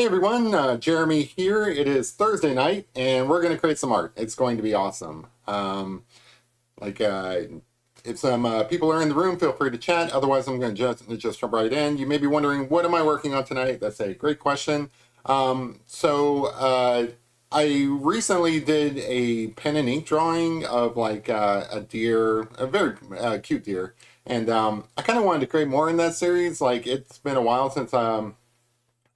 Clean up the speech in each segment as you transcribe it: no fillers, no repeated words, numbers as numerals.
Hey everyone, Jeremy here. It is Thursday night, and we're going to create some art. It's going to be awesome. Like, if some people are in the room, feel free to chat. Otherwise, I'm going to just jump right in. You may be wondering, what am I working on tonight? That's a great question. I recently did a pen and ink drawing of like a deer, a very cute deer, and I kind of wanted to create more in that series. Like, it's been a while since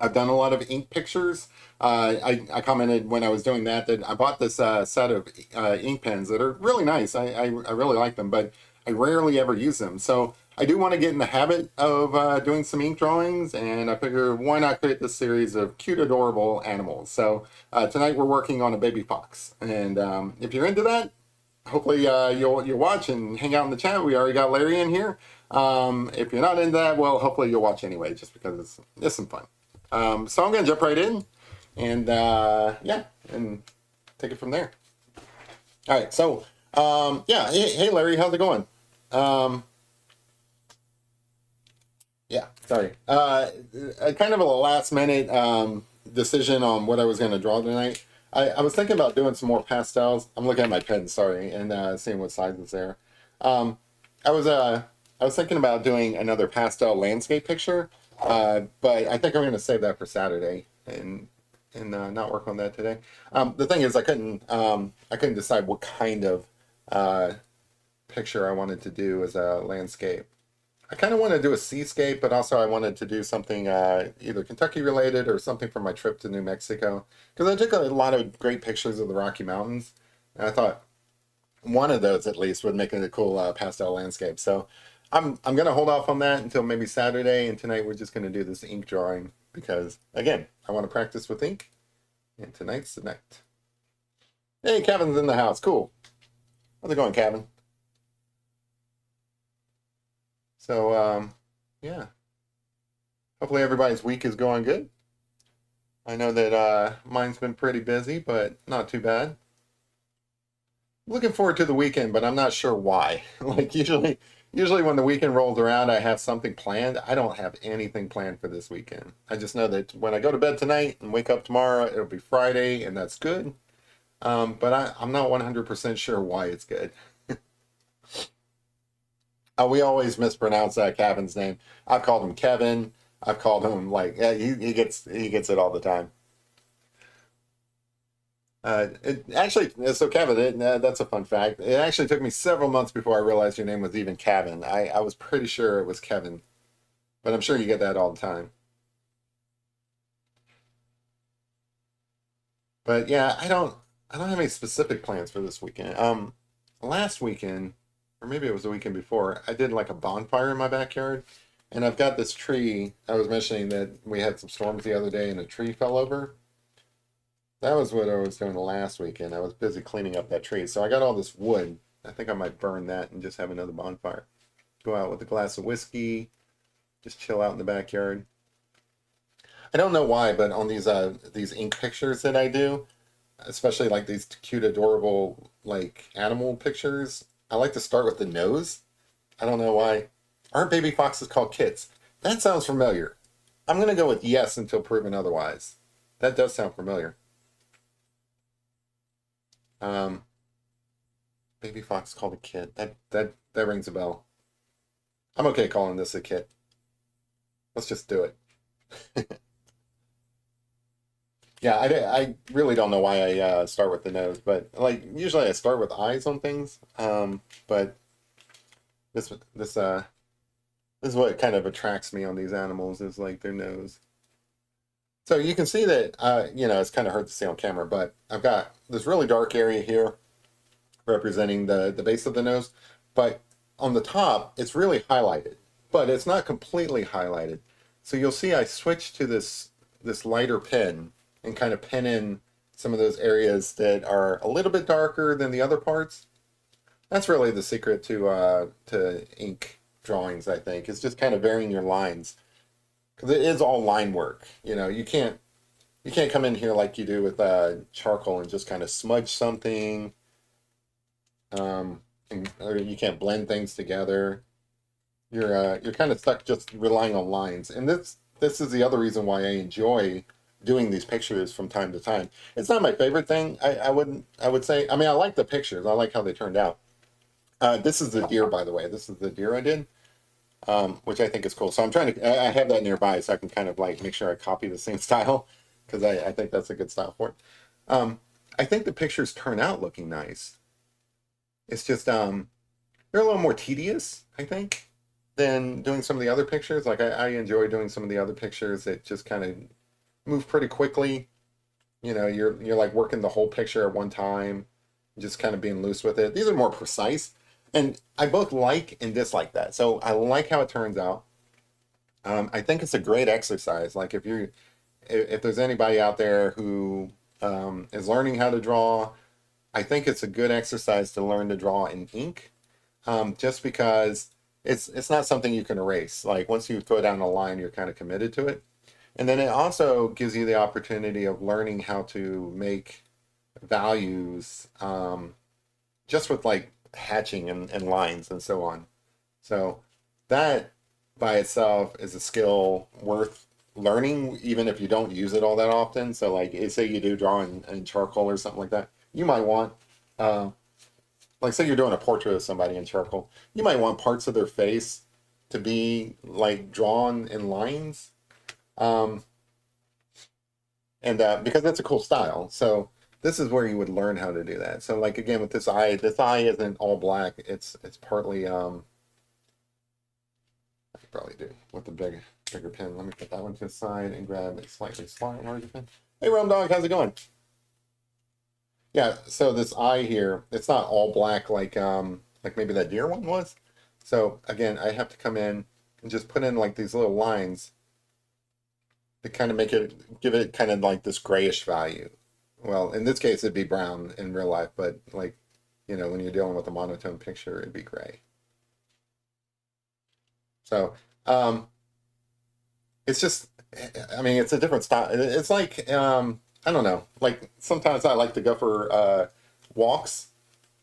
I've done a lot of ink pictures. I commented when I was doing that I bought this set of ink pens that are really nice. I really like them, but I rarely ever use them. So I do want to get in the habit of doing some ink drawings, and I figure why not create this series of cute, adorable animals. So tonight we're working on a baby fox, and if you're into that, hopefully you'll watch and hang out in the chat. We already got Larry in here. If you're not into that, well, hopefully you'll watch anyway, just because it's some fun. So I'm going to jump right in and yeah, and take it from there. All right. So yeah. Hey, Larry, how's it going? Yeah, sorry. Kind of a last minute decision on what I was going to draw tonight. I was thinking about doing some more pastels. I'm looking at my pen, sorry, and seeing what size is there. Um, I was thinking about doing another pastel landscape picture, but I think I'm going to save that for Saturday and not work on that today. The thing is, I couldn't decide what kind of picture I wanted to do as a landscape. I kind of want to do a seascape, but also I wanted to do something either Kentucky related or something from my trip to New Mexico, because I took a lot of great pictures of the Rocky Mountains, and I thought one of those at least would make it a cool pastel landscape. So I'm gonna hold off on that until maybe Saturday, and tonight we're just gonna do this ink drawing because again I want to practice with ink, and tonight's the night. Hey, Kevin's in the house. Cool. How's it going, Kevin? So yeah, hopefully everybody's week is going good. I know that mine's been pretty busy, but not too bad. Looking forward to the weekend, but I'm not sure why. Like usually when the weekend rolls around, I have something planned. I don't have anything planned for this weekend. I just know that when I go to bed tonight and wake up tomorrow, it'll be Friday, and that's good. But I'm not 100% sure why it's good. We always mispronounce Kevin's name. I've called him Kevin. I've called him like yeah, he gets it all the time. So Kevin, that's a fun fact. It actually took me several months before I realized your name was even Kevin. I was pretty sure it was Kevin, but I'm sure you get that all the time. But yeah, I don't have any specific plans for this weekend. Last weekend, or maybe it was the weekend before, I did like a bonfire in my backyard, and I've got this tree. I was mentioning that we had some storms the other day, and a tree fell over. That was what I was doing last weekend. I was busy cleaning up that tree. So I got all this wood. I think I might burn that and just have another bonfire. Go out with a glass of whiskey, just chill out in the backyard. I don't know why, but on these ink pictures that I do, especially like these cute, adorable like animal pictures, I like to start with the nose. I don't know why. Aren't baby foxes called kits? That sounds familiar. I'm gonna go with yes until proven otherwise. That does sound familiar. Um, Baby fox called a kit. That rings a bell. I'm okay calling this a kit. Let's just do it. Yeah, I really don't know why I start with the nose, but like usually I start with eyes on things. But this this uh this is what kind of attracts me on these animals is like their nose. So you can see that it's kind of hard to see on camera, but I've got this really dark area here representing the base of the nose, but on the top it's really highlighted, but it's not completely highlighted. So you'll see I switched to this lighter pen and kind of pen in some of those areas that are a little bit darker than the other parts. That's really the secret to ink drawings, I think, is just kind of varying your lines because it is all line work. You can't come in here like you do with charcoal and just kind of smudge something, or you can't blend things together. You're kind of stuck just relying on lines, and this is the other reason why I enjoy doing these pictures from time to time. It's not my favorite thing. I would say, I mean, I like the pictures. I like how they turned out. This is the deer, by the way. This is the deer I did, which I think is cool. So I'm trying to, I have that nearby so I can kind of like make sure I copy the same style because I think that's a good style for it. I think the pictures turn out looking nice. It's just, they're a little more tedious, I think, than doing some of the other pictures. Like I enjoy doing some of the other pictures that just kind of move pretty quickly. You know, you're like working the whole picture at one time, just kind of being loose with it. These are more precise, and I both like and dislike that. So I like how it turns out. I think it's a great exercise. Like if there's anybody out there who is learning how to draw, I think it's a good exercise to learn to draw in ink, just because it's not something you can erase. Like once you throw down a line, you're kind of committed to it. And then it also gives you the opportunity of learning how to make values, just with like hatching and lines and so on. So that by itself is a skill worth learning, even if you don't use it all that often. So like say you do draw in charcoal or something like that, you might want, uh, like say you're doing a portrait of somebody in charcoal, you might want parts of their face to be like drawn in lines. Um, and because that's a cool style. So this is where you would learn how to do that. So like again with this eye isn't all black. It's partly I could probably do with the bigger pen. Let me put that one to the side and grab a slightly larger pen. Hey Rum Dog, how's it going? Yeah, so this eye here, it's not all black like maybe that deer one was. So again, I have to come in and just put in like these little lines to kind of give it kind of like this grayish value. Well, in this case, it'd be brown in real life, but like, you know, when you're dealing with a monotone picture, it'd be gray. So, it's just, I mean, it's a different style. It's like, I don't know, like sometimes I like to go for walks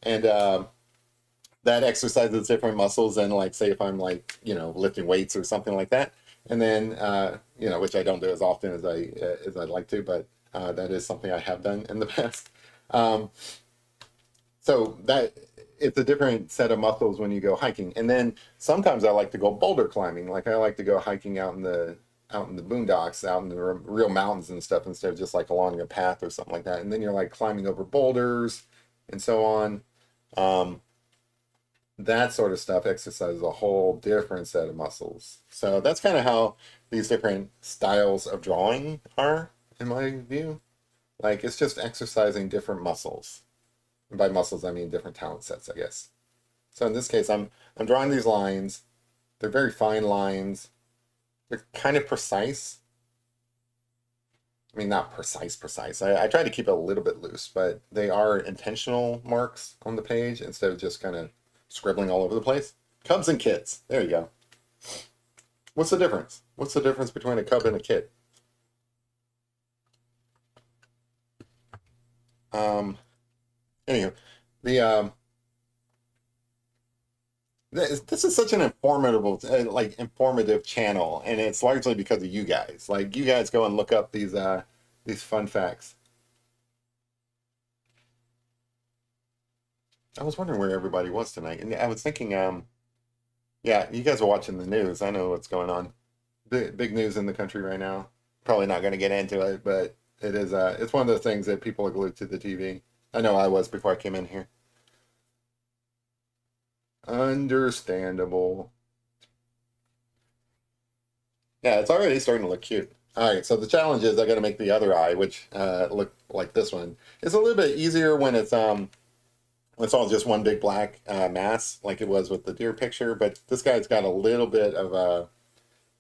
and that exercises different muscles and like say if I'm like, you know, lifting weights or something like that. And then, you know, which I don't do as often as I'd like to, but that is something I have done in the past. Um, so that it's a different set of muscles when you go hiking. And then sometimes I like to go boulder climbing. Like I like to go hiking out in the boondocks, out in the real mountains and stuff instead of just like along a path or something like that. And then you're like climbing over boulders and so on. Um, that sort of stuff exercises a whole different set of muscles. So that's kind of how these different styles of drawing are, in my view. Like it's just exercising different muscles. And by muscles, I mean different talent sets, I guess. So in this case, I'm drawing these lines. They're very fine lines. They're kind of precise. I mean, not precise. I try to keep it a little bit loose, but they are intentional marks on the page instead of just kind of scribbling all over the place. Cubs and kids. There you go. What's the difference? What's the difference between a cub and a kid? Anyway, the this is such an informative channel, and it's largely because of you guys. Like you guys go and look up these fun facts. I was wondering where everybody was tonight, and I was thinking, yeah, you guys are watching the news. I know what's going on. Big news in the country right now. Probably not going to get into it, but it is. It's one of the things that people are glued to the TV. I know I was before I came in here. Understandable. Yeah, it's already starting to look cute. All right, so the challenge is I got to make the other eye, which look like this one. It's a little bit easier when it's all just one big black mass, like it was with the deer picture. But this guy's got a little bit of a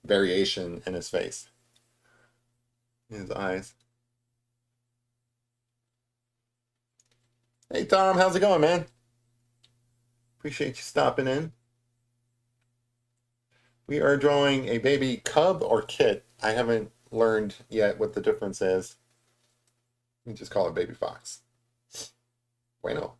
variation in his face, his eyes. Hey Tom, how's it going, man? Appreciate you stopping in. We are drawing a baby cub or kit. I haven't learned yet what the difference is. We just call it baby fox. Bueno.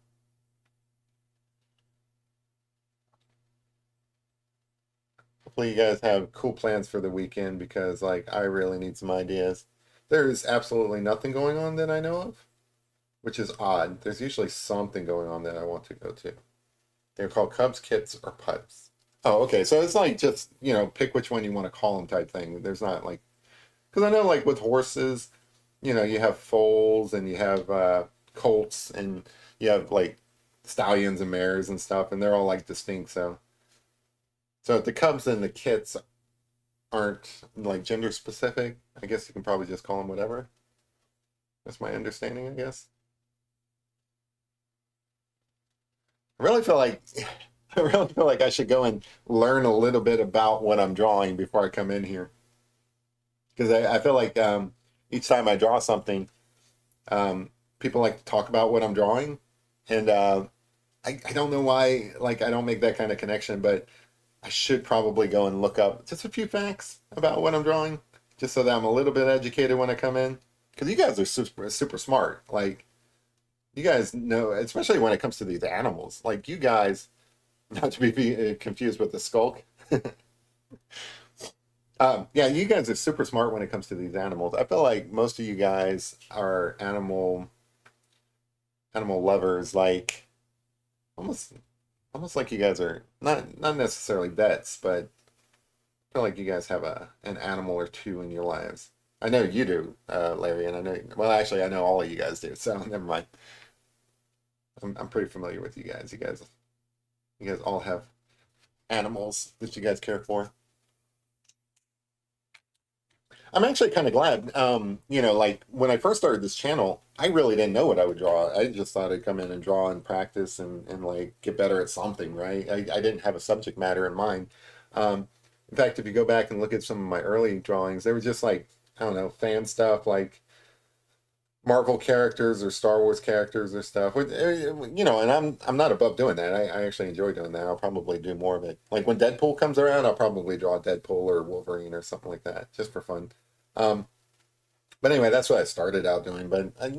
Hopefully you guys have cool plans for the weekend because like I really need some ideas. There's absolutely nothing going on that I know of, which is odd. There's usually something going on that I want to go to. They're called Cubs, Kits, or Pups. Oh, okay. So it's like just, pick which one you want to call them type thing. There's not like, because I know like with horses, you have foals and you have colts and you have like stallions and mares and stuff, and they're all like distinct. So if the Cubs and the Kits aren't like gender specific, I guess you can probably just call them whatever. That's my understanding, I guess. I really feel like I really feel like I should go and learn a little bit about what I'm drawing before I come in here. Because I feel like each time I draw something, people like to talk about what I'm drawing. And I don't know why, like, I don't make that kind of connection, but I should probably go and look up just a few facts about what I'm drawing, just so that I'm a little bit educated when I come in. Because you guys are super, super smart. Like, you guys know, especially when it comes to these animals. Like, you guys, not to be confused with the skulk. Yeah, you guys are super smart when it comes to these animals. I feel like most of you guys are animal lovers, like almost almost like you guys are not necessarily vets, but I feel like you guys have an animal or two in your lives. I know you do, Larry, and I know well actually I know all of you guys do, so never mind. I'm pretty familiar with you guys. You guys all have animals that you guys care for. I'm actually kind of glad. Like when I first started this channel, I really didn't know what I would draw. I just thought I'd come in and draw and practice and like get better at something, right? I didn't have a subject matter in mind. In fact, if you go back and look at some of my early drawings, they were just like, I don't know, fan stuff like Marvel characters or Star Wars characters or stuff. And I'm not above doing that. I actually enjoy doing that. I'll probably do more of it. Like when Deadpool comes around, I'll probably draw Deadpool or Wolverine or something like that, just for fun. Um, but anyway, that's what I started out doing. But I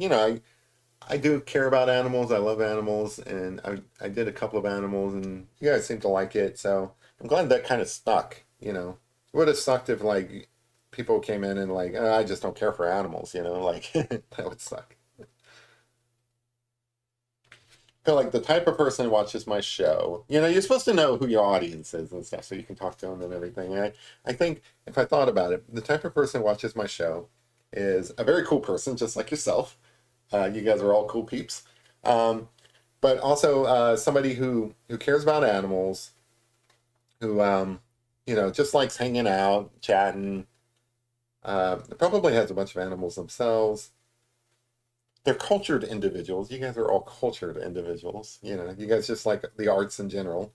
do care about animals. I love animals, and I did a couple of animals, and you guys seem to like it. So I'm glad that kind of stuck. It would have sucked if like people came in and like, "Oh, I just don't care for animals. Like that would suck. I feel like the type of person who watches my show, you're supposed to know who your audience is and stuff, so you can talk to them and everything. I think if I thought about it, the type of person who watches my show is a very cool person, just like yourself. You guys are all cool peeps. Um, but also somebody who cares about animals, who just likes hanging out, chatting. Probably has a bunch of animals themselves. They're cultured individuals. You guys are all cultured individuals. You guys just like the arts in general.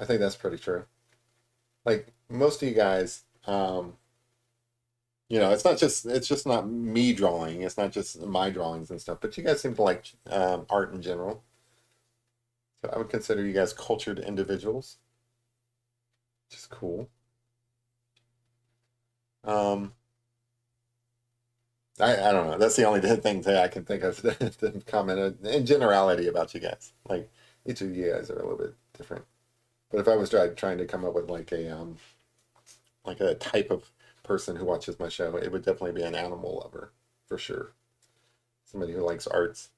I think that's pretty true. Like most of you guys, it's just not me drawing. It's not just my drawings and stuff, but you guys seem to like art in general. So I would consider you guys cultured individuals, which is cool. Um, I don't know. That's the only thing that I can think of to comment in generality about you guys. Like each of you guys are a little bit different. But if I was trying to come up with like a type of person who watches my show, it would definitely be an animal lover for sure. Somebody who likes arts.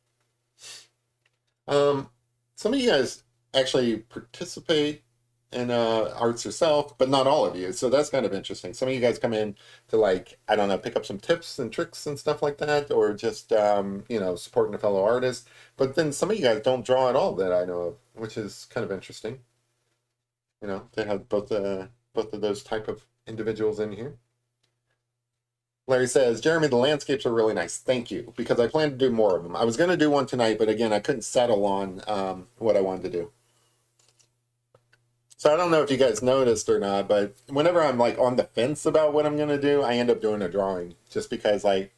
Um, some of you guys actually participate in arts yourself, but not all of you. So that's kind of interesting. Some of you guys come in to like, I don't know, pick up some tips and tricks and stuff like that, or just supporting a fellow artist. But then some of you guys don't draw at all that I know of, which is kind of interesting. They have both of those type of individuals in here. Larry says, Jeremy, the landscapes are really nice. Thank you, because I plan to do more of them. I was going to do one tonight, but again, I couldn't settle on what I wanted to do. So I don't know if you guys noticed or not, but whenever I'm like on the fence about what I'm going to do, I end up doing a drawing just because like,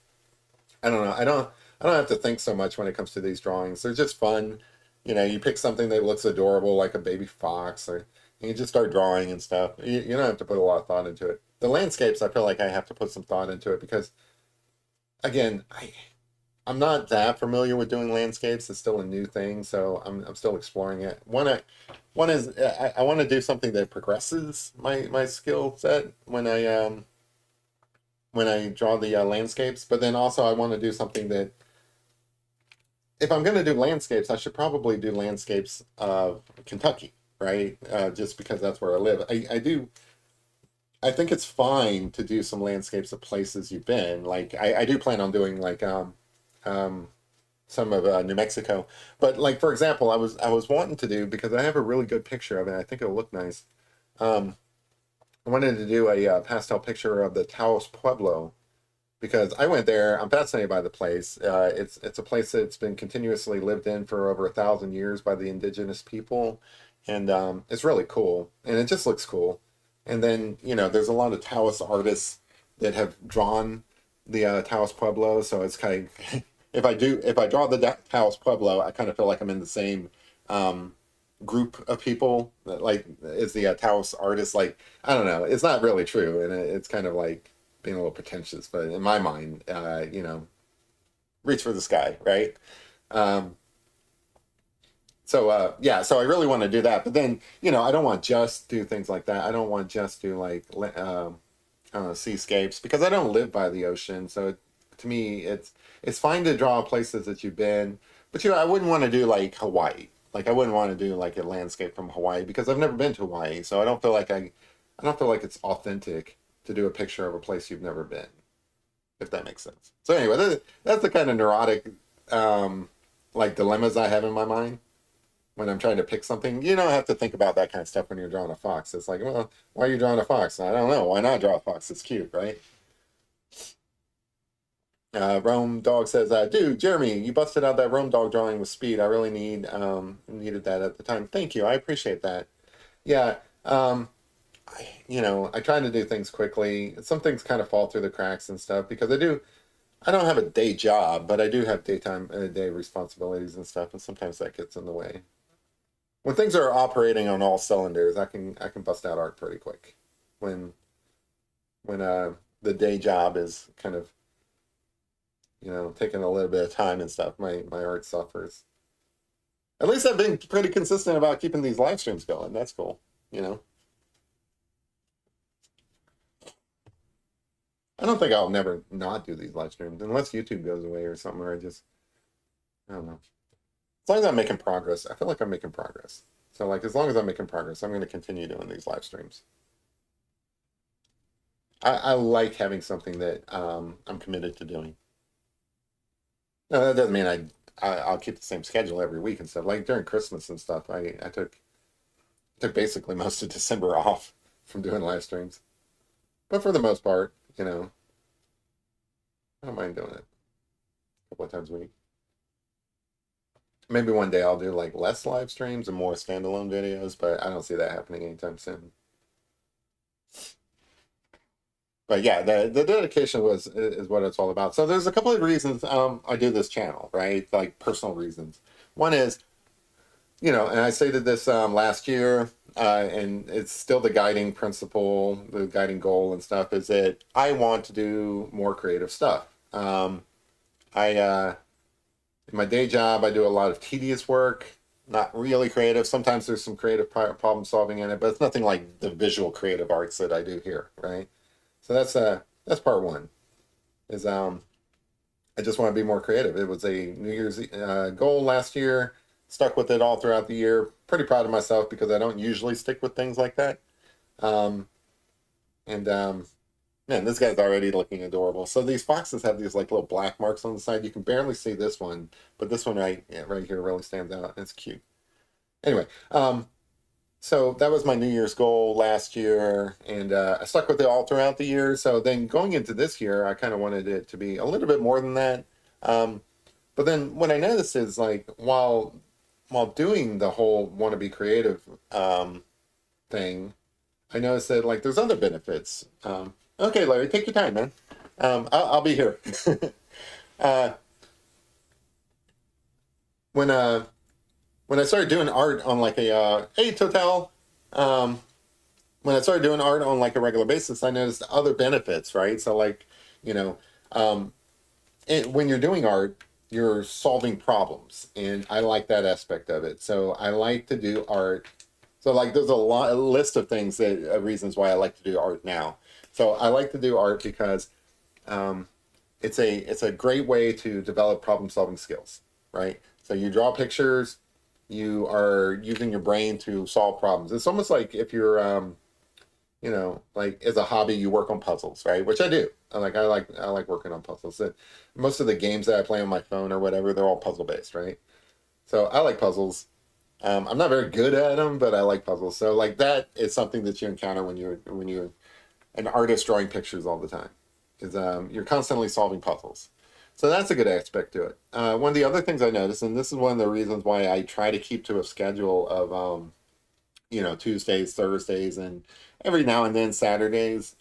I don't know, I don't have to think so much when it comes to these drawings. They're just fun. You pick something that looks adorable like a baby fox or you just start drawing and stuff. You don't have to put a lot of thought into it. The landscapes, I feel like I have to put some thought into it because again, I'm not that familiar with doing landscapes. It's still a new thing, so I'm still exploring it. One is I want to do something that progresses my skill set when I draw the landscapes. But then also I want to do something that, if I'm going to do landscapes, I should probably do landscapes of Kentucky, right? Just because that's where I live. I think it's fine to do some landscapes of places you've been. Like I do plan on doing like um, some of New Mexico. But like for example, I was wanting to do, because I have a really good picture of it. I think it'll look nice. Um, I wanted to do a pastel picture of the Taos Pueblo, because I went there. I'm fascinated by the place. It's a place that's been continuously lived in for over 1,000 years by the indigenous people, and it's really cool. And it just looks cool. And then there's a lot of Taos artists that have drawn the Taos Pueblo, so it's kind of if I draw the Taos Pueblo, I kind of feel like I'm in the same um, group of people that like is the Taos artist. Like I don't know, it's not really true, and it's kind of like being a little pretentious, but in my mind, reach for the sky, right? Um, yeah, so I really want to do that, but then I don't want just do things like that. I don't want just do like seascapes, because I don't live by the ocean. So to me, it's fine to draw places that you've been, but I wouldn't want to do like Hawaii. Like I wouldn't want to do like a landscape from Hawaii, because I've never been to Hawaii, so I don't feel like it's authentic to do a picture of a place you've never been, if that makes sense. So anyway, that's the kind of neurotic like dilemmas I have in my mind when I'm trying to pick something. You don't have to think about that kind of stuff when you're drawing a fox. It's like, well, why are you drawing a fox? I don't know. Why not draw a fox? It's cute, right? Rome Dog says, dude, Jeremy, you busted out that Rome Dog drawing with speed. I really needed that at the time. Thank you. I appreciate that. Yeah. I try to do things quickly. Some things kind of fall through the cracks and stuff, because I don't have a day job, but I do have day responsibilities and stuff, and sometimes that gets in the way. When things are operating on all cylinders, I can bust out art pretty quick. When the day job is kind of taking a little bit of time and stuff, my art suffers. At least I've been pretty consistent about keeping these live streams going. That's cool. I don't think I'll never not do these live streams unless YouTube goes away or something, or I don't know. As long as I'm making progress, I feel like I'm making progress. So like as long as I'm making progress, I'm going to continue doing these live streams. I like having something that I'm committed to doing. No, that doesn't mean I'll keep the same schedule every week and stuff. Like during Christmas and stuff, I took basically most of December off from doing live streams. But for the most part, I don't mind doing it a couple of times a week. Maybe one day I'll do like less live streams and more standalone videos, but I don't see that happening anytime soon. But yeah, the dedication is what it's all about. So there's a couple of reasons I do this channel, right? Like personal reasons. One is, and I stated this last year, and it's still the guiding principle, the guiding goal and stuff, is that I want to do more creative stuff. I in my day job, I do a lot of tedious work, not really creative. Sometimes there's some creative problem solving in it, but it's nothing like the visual creative arts that I do here, right? So that's part one. Is I just want to be more creative. It was a New Year's goal last year. Stuck with it all throughout the year. Pretty proud of myself, because I don't usually stick with things like that. Um, and Man, this guy's already looking adorable. So these foxes have these like little black marks on the side. You can barely see this one, but this one right here really stands out. It's cute. Anyway, so that was my New Year's goal last year, and I stuck with it all throughout the year. So then going into this year, I kind of wanted it to be a little bit more than that. But then what I noticed is like while doing the whole want to be creative thing, I noticed that like there's other benefits. Okay, Larry, take your time, man. I'll be here. uh, when when I started doing art on like hey Total, um, when I started doing art on like a regular basis, I noticed other benefits, right? So like, you know, um, when you're doing art, you're solving problems, and I like that aspect of it. So I like to do art. So like, there's a list of things that reasons why I like to do art now. So I like to do art because um, it's a great way to develop problem solving skills, right? So you draw pictures, you are using your brain to solve problems. It's almost like if you're like as a hobby you work on puzzles, right? Which I do. I like working on puzzles. And most of the games that I play on my phone or whatever, they're all puzzle based, right? So I like puzzles. I'm not very good at them, but I like puzzles. So like that is something that you encounter when you're an artist drawing pictures all the time. Is you're constantly solving puzzles. So that's a good aspect to it. One of the other things I noticed, and this is one of the reasons why I try to keep to a schedule of Tuesdays, Thursdays, and every now and then Saturdays,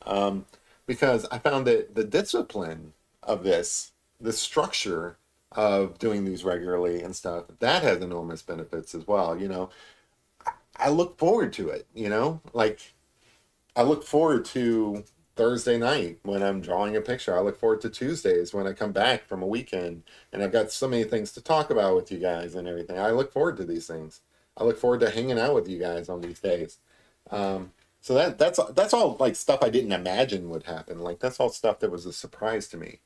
because I found that the discipline of the structure of doing these regularly and stuff, that has enormous benefits as well. I look forward to it, like I look forward to Thursday night when I'm drawing a picture. I look forward to Tuesdays when I come back from a weekend and I've got so many things to talk about with you guys and everything. I look forward to these things. I look forward to hanging out with you guys on these days. So that's all like stuff I didn't imagine would happen. Like that's all stuff that was a surprise to me.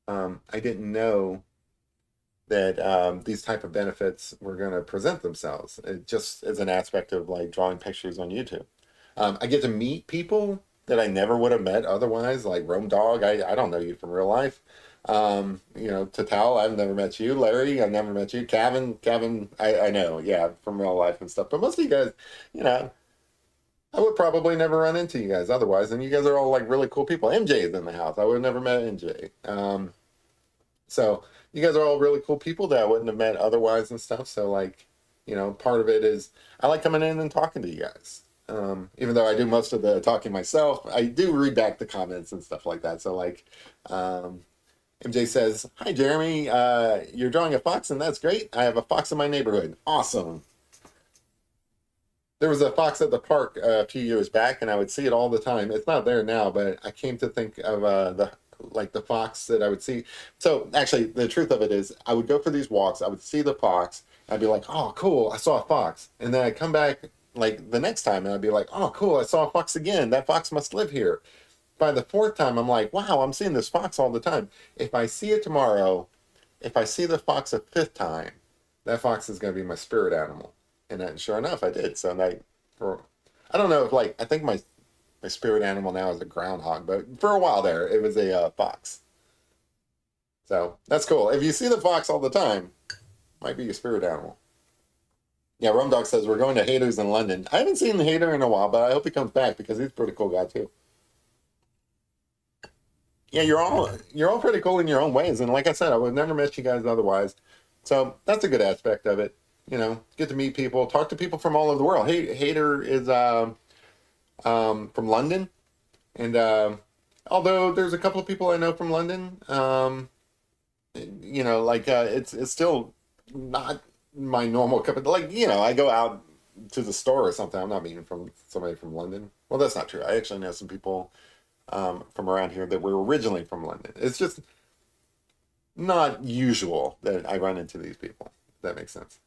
I didn't know that these type of benefits were going to present themselves. It just as an aspect of like drawing pictures on YouTube. I get to meet people that I never would have met otherwise, like Rome Dog. I don't know you from real life. Tatal, I've never met you. Larry, I've never met you. Kevin, I know, yeah, from real life and stuff. But most of you guys, you know, I would probably never run into you guys otherwise. And you guys are all like really cool people. MJ is in the house. I would have never met MJ. So you guys are all really cool people that I wouldn't have met otherwise and stuff. So like, part of it is I like coming in and talking to you guys. Even though I do most of the talking myself, I do read back the comments and stuff like that. So like, MJ says, "Hi Jeremy, you're drawing a fox and that's great. I have a fox in my neighborhood. Awesome." There was a fox at the park a few years back, and I would see it all the time. It's not there now, but I came to think of the fox that I would see. So actually, the truth of it is, I would go for these walks. I would see the fox. I'd be like, "Oh, cool! I saw a fox." And then I'd come back like the next time, and I'd be like, "Oh, cool! I saw a fox again. That fox must live here." By the fourth time, I'm like, "Wow! I'm seeing this fox all the time. If I see it tomorrow, if I see the fox a fifth time, that fox is going to be my spirit animal." And then, sure enough, I did. So like, for I don't know if like I think my spirit animal now is a groundhog, but for a while there, it was a fox. So that's cool. If you see the fox all the time, might be your spirit animal. Yeah, Rum Dog says we're going to Haters in London. I haven't seen Hater in a while, but I hope he comes back because he's a pretty cool guy too. Yeah, you're all pretty cool in your own ways, and like I said, I would have never met you guys otherwise. So that's a good aspect of it. Get to meet people, talk to people from all over the world. Hey, Hater is from London, and although there's a couple of people I know from London, it's still not my normal cup of like I go out to the store or something. I'm not meeting from somebody from London. Well, that's not true. I actually know some people from around here that were originally from London. It's just not usual that I run into these people. If that makes sense.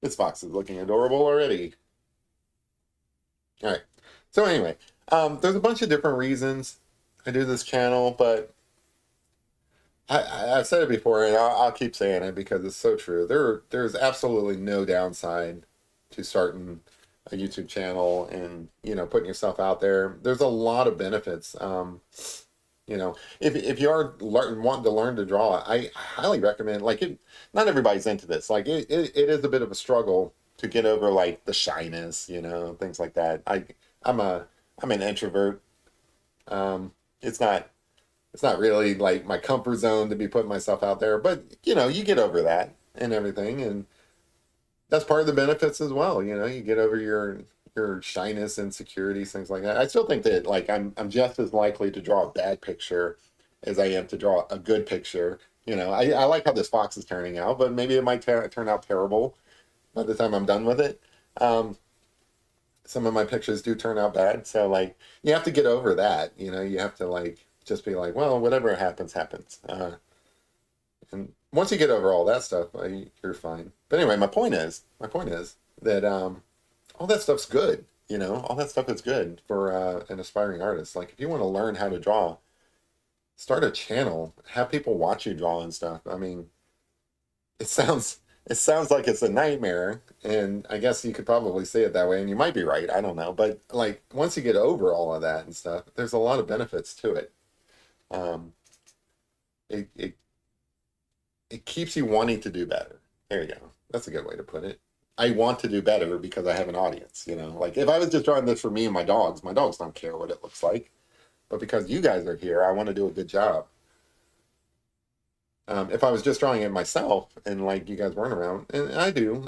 This fox is looking adorable already. All right. So anyway, there's a bunch of different reasons I do this channel, but I've said it before, and I'll keep saying it because it's so true. There's absolutely no downside to starting a YouTube channel and putting yourself out there. There's a lot of benefits. If you are wanting to learn to draw, I highly recommend. Like it, not everybody's into this. Like it is a bit of a struggle to get over like the shyness, things like that. I'm an introvert. It's not really like my comfort zone to be putting myself out there, but you get over that and everything, and that's part of the benefits as well. You get over your shyness, insecurities, things like that. I still think that like I'm just as likely to draw a bad picture as I am to draw a good picture. I like how this fox is turning out, but maybe it might turn out terrible by the time I'm done with it. Some of my pictures do turn out bad, so like you have to get over that. You have to like just be like, well, whatever happens, happens. And once you get over all that stuff, you're fine. But anyway, my point is that all that stuff's good. You know, all that stuff is good for an aspiring artist. Like if you want to learn how to draw, start a channel, have people watch you draw and stuff. I mean, it sounds like it's a nightmare, and I guess you could probably say it that way, and you might be right. I don't know, but like once you get over all of that and stuff, there's a lot of benefits to it. Um, it it it keeps you wanting to do better. There you go. That's a good way to put it. I want to do better because I have an audience. You know, like if I was just drawing this for me and my dogs don't care what it looks like. But because you guys are here, I want to do a good job. If I was just drawing it myself and like you guys weren't around, and I do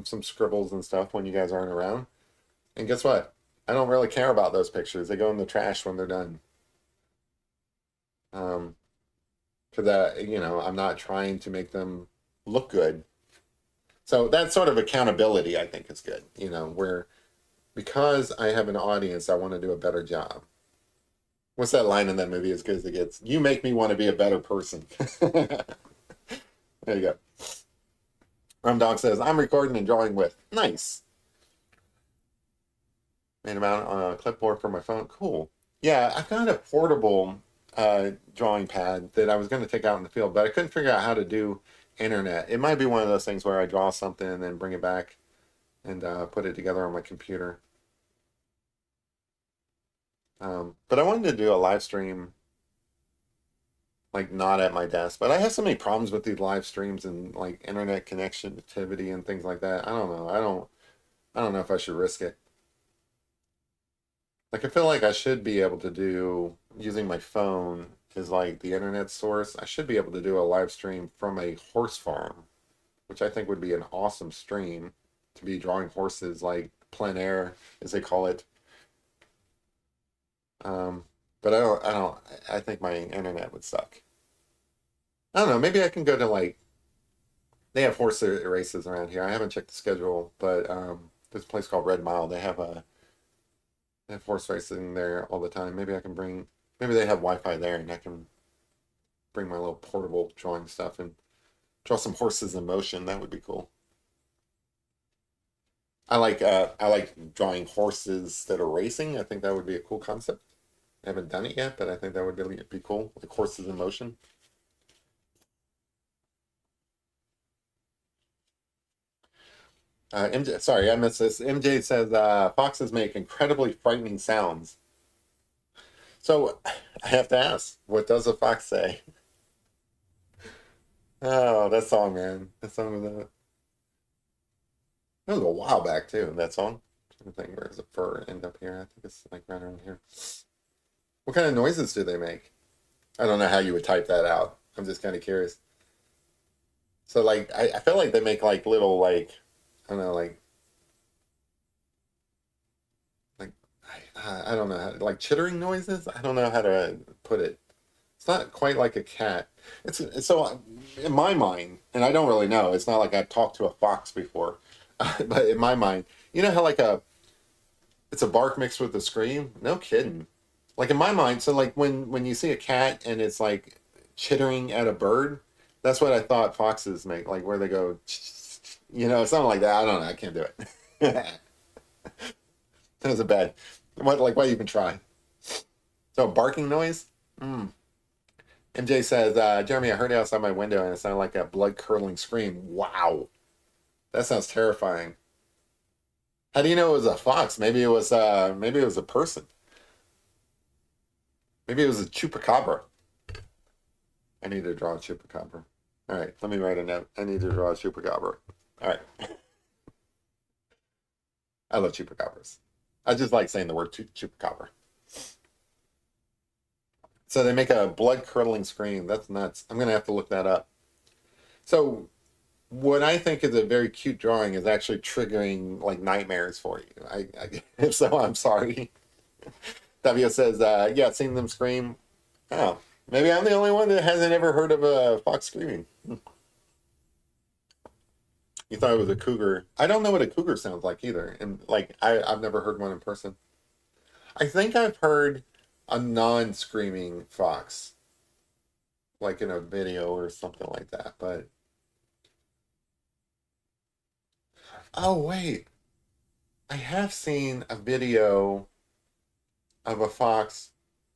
some scribbles and stuff when you guys aren't around. And guess what? I don't really care about those pictures. They go in the trash when they're done. Um, because you know, I'm not trying to make them look good. So that sort of accountability, I think, is good. You know, where because I have an audience, I want to do a better job. What's that line in that movie? As good as it gets. You make me want to be a better person. There you go. Dog says, I'm recording and drawing with. Nice. Made them out on a clipboard for my phone. Cool. Yeah, I've got a portable drawing pad that I was going to take out in the field, but I couldn't figure out how to do internet. It might be one of those things where I draw something and then bring it back and put it together on my computer. But I wanted to do a live stream, like not at my desk. But I have so many problems with these live streams and like internet connectivity and things like that. I don't know. I don't know if I should risk it. Like I feel like I should be able to do using my phone is like the internet source. I should be able to do a live stream from a horse farm, which I think would be an awesome stream to be drawing horses like plein air, as they call it. Um, but I think my internet would suck. I don't know. Maybe I can go to like, they have horse races around here. I haven't checked the schedule, but there's a place called Red Mile. They have horse racing there all the time. Maybe I can bring, maybe they have Wi-Fi there and I can bring my little portable drawing stuff and draw some horses in motion. That would be cool. I like drawing horses that are racing. I think that would be a cool concept. I haven't done it yet, but I think that would be cool. Like horses in motion. MJ, sorry, I missed this. MJ says foxes make incredibly frightening sounds. So I have to ask, what does a fox say? Oh, that song, man. That song was that was a while back too. That song. I think where does the fur end up here? I think it's like right around here. What kind of noises do they make? I don't know how you would type that out. I'm just kind of curious. So like I feel like they make like little like I don't know like I don't know like chittering noises. I don't know how to put it. It's not quite like a cat. It's so in my mind, and I don't really know. It's not like I've talked to a fox before, but in my mind, you know how like it's a bark mixed with a scream. No kidding. Like in my mind, so like when you see a cat and it's like chittering at a bird, that's what I thought foxes make. Like where they go, you know, something like that. I don't know. I can't do it. That was a bad. What like why even try? So barking noise. Mm. MJ says, Jeremy, I heard it outside my window and it sounded like a blood curdling scream. Wow. That sounds terrifying. How do you know it was a fox? Maybe it was a person. Maybe it was a chupacabra. I need to draw a chupacabra. All right, let me write a note. I need to draw a chupacabra. All right. I love chupacabras. I just like saying the word chupacabra. So they make a blood curdling scream. That's nuts. I'm gonna have to look that up. So what I think is a very cute drawing is actually triggering like nightmares for you. If so, I'm sorry. W says, yeah, seeing them scream. Oh, maybe I'm the only one that hasn't ever heard of a fox screaming. You thought it was a cougar. I don't know what a cougar sounds like either. And like I've never heard one in person. I think I've heard a non-screaming fox, like in a video or something like that. But oh wait, I have seen a video of a fox.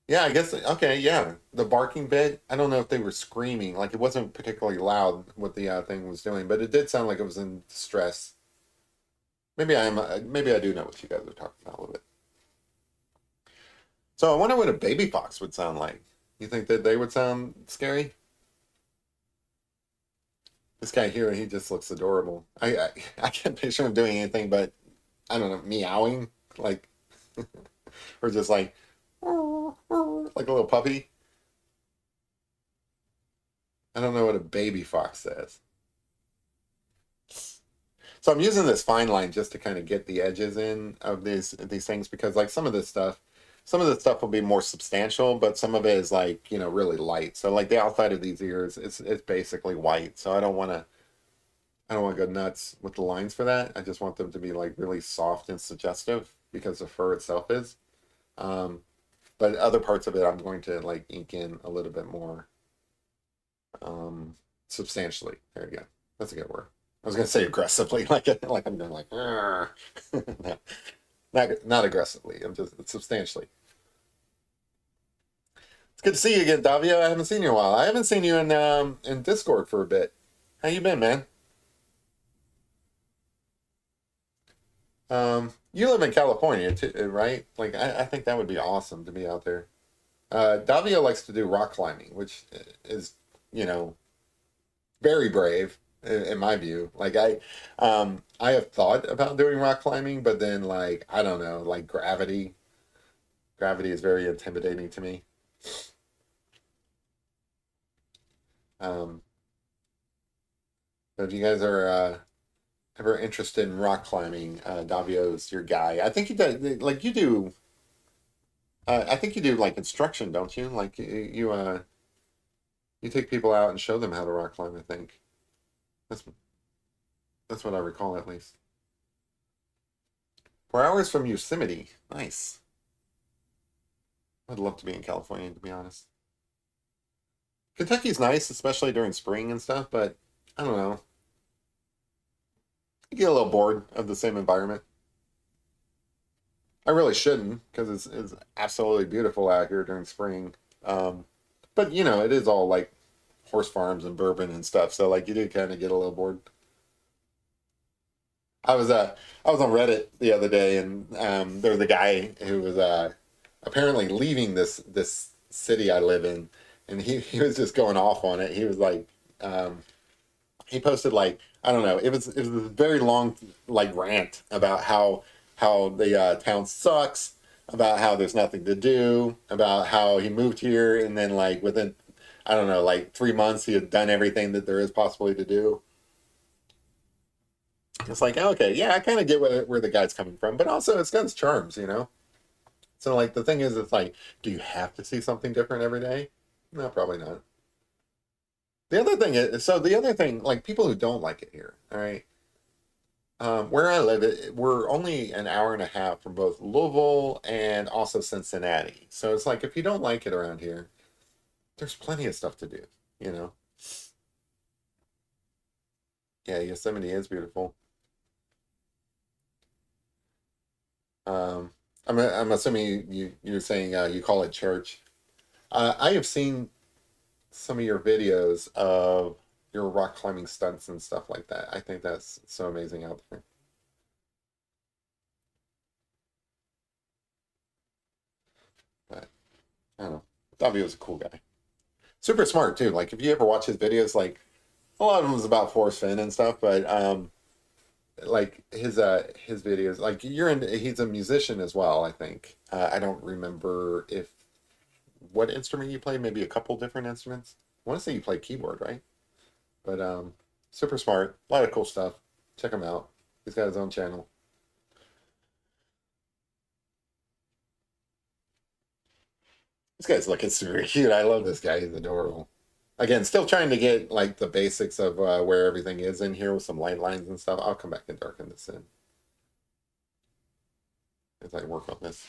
Yeah, I guess okay, yeah. The barking bit, I don't know if they were screaming. Like it wasn't particularly loud what the thing was doing, but it did sound like it was in distress. Maybe I do know what you guys are talking about a little bit. So I wonder what a baby fox would sound like. You think that they would sound scary? This guy here, he just looks adorable. I can't picture him doing anything but I don't know, meowing like or just like a little puppy. I don't know what a baby fox says. So I'm using this fine line just to kind of get the edges in of these things because like some of the stuff will be more substantial, but some of it is like, you know, really light. So like the outside of these ears, it's basically white. So I don't want to go nuts with the lines for that. I just want them to be like really soft and suggestive because the fur itself is. Um, but other parts of it, I'm going to like ink in a little bit more um, substantially. There you go. That's a good word. I was going to say aggressively, like I'm going like, no, not aggressively. I'm just substantially. It's good to see you again, Davio. I haven't seen you in a while. I haven't seen you in Discord for a bit. How you been, man? You live in California too, right? Like I think that would be awesome to be out there. Davio likes to do rock climbing, which is, you know, very brave in my view. I have thought about doing rock climbing, but then like I don't know, like gravity is very intimidating to me. Um, but if you guys are ever interested in rock climbing, Davio's your guy. I think you do, like you do. I think you do like instruction, don't you? Like you take people out and show them how to rock climb. I think that's that's what I recall at least. 4 hours from Yosemite. Nice. I'd love to be in California, to be honest. Kentucky's nice, especially during spring and stuff, but I don't know. You get a little bored of the same environment. I really shouldn't because it's absolutely beautiful out here during spring. Um, but you know, it is all like horse farms and bourbon and stuff, so like you do kind of get a little bored. I was uh I was on Reddit the other day, and there was a guy who was apparently leaving this city I live in, and he was just going off on it. He was like, um, he posted like I don't know, it was a very long like rant about how the town sucks, about how there's nothing to do, about how he moved here, and then like within I don't know like 3 months he had done everything that there is possibly to do. It's like, okay, yeah, I kind of get where the guy's coming from, but also it's got its charms, you know? So, like, the thing is, it's like, do you have to see something different every day? No, probably not. The other thing, like, people who don't like it here, all right, where I live, we're only an hour and a half from both Louisville and also Cincinnati. So it's like, if you don't like it around here, there's plenty of stuff to do, you know? Yeah, Yosemite is beautiful. Um, I'm assuming you're saying you call it church. I have seen some of your videos of your rock climbing stunts and stuff like that. I think that's so amazing out there. But I don't know. Thought he was a cool guy. Super smart too. Like if you ever watch his videos, like a lot of them is about Forrest Fenn and stuff, but like his videos, like you're in he's a musician as well, I think. I don't remember if what instrument you play, maybe a couple different instruments. I want to say you play keyboard, right? But super smart, a lot of cool stuff. Check him out. He's got his own channel. This guy's looking super cute. I love this guy. He's adorable. Again, still trying to get like the basics of where everything is in here with some light lines and stuff. I'll come back and darken this in as I work on this.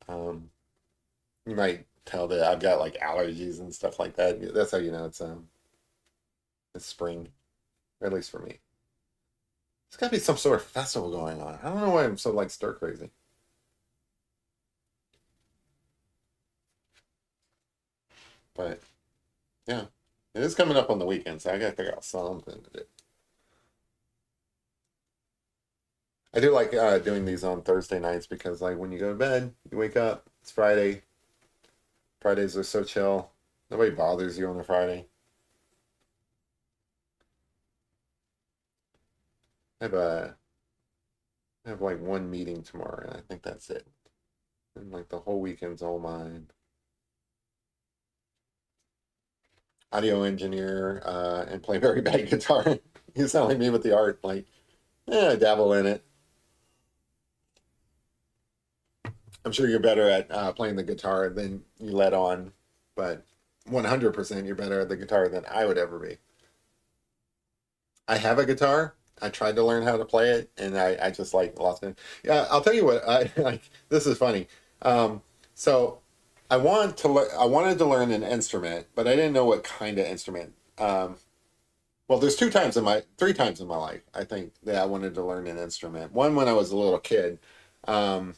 Um, you might tell that I've got like allergies and stuff like that. That's how you know it's spring, or at least for me. There's got to be some sort of festival going on. I don't know why I'm so like stir crazy, but yeah, it is coming up on the weekend, so I got to figure out something to do. I do like doing these on Thursday nights because like when you go to bed, you wake up, it's Friday. Fridays are so chill. Nobody bothers you on a Friday. I have a I have like one meeting tomorrow, and I think that's it. And like the whole weekend's all mine. Audio engineer and play very bad guitar. You sound like me with the art. Like, I dabble in it. I'm sure you're better at playing the guitar than you let on, but 100% you're better at the guitar than I would ever be. I have a guitar. I tried to learn how to play it, and I just like lost it. Yeah, I'll tell you what. I like. This is funny. So I wanted to learn an instrument, but I didn't know what kind of instrument. Well, there's three times in my life I think that I wanted to learn an instrument. One when I was a little kid. Um,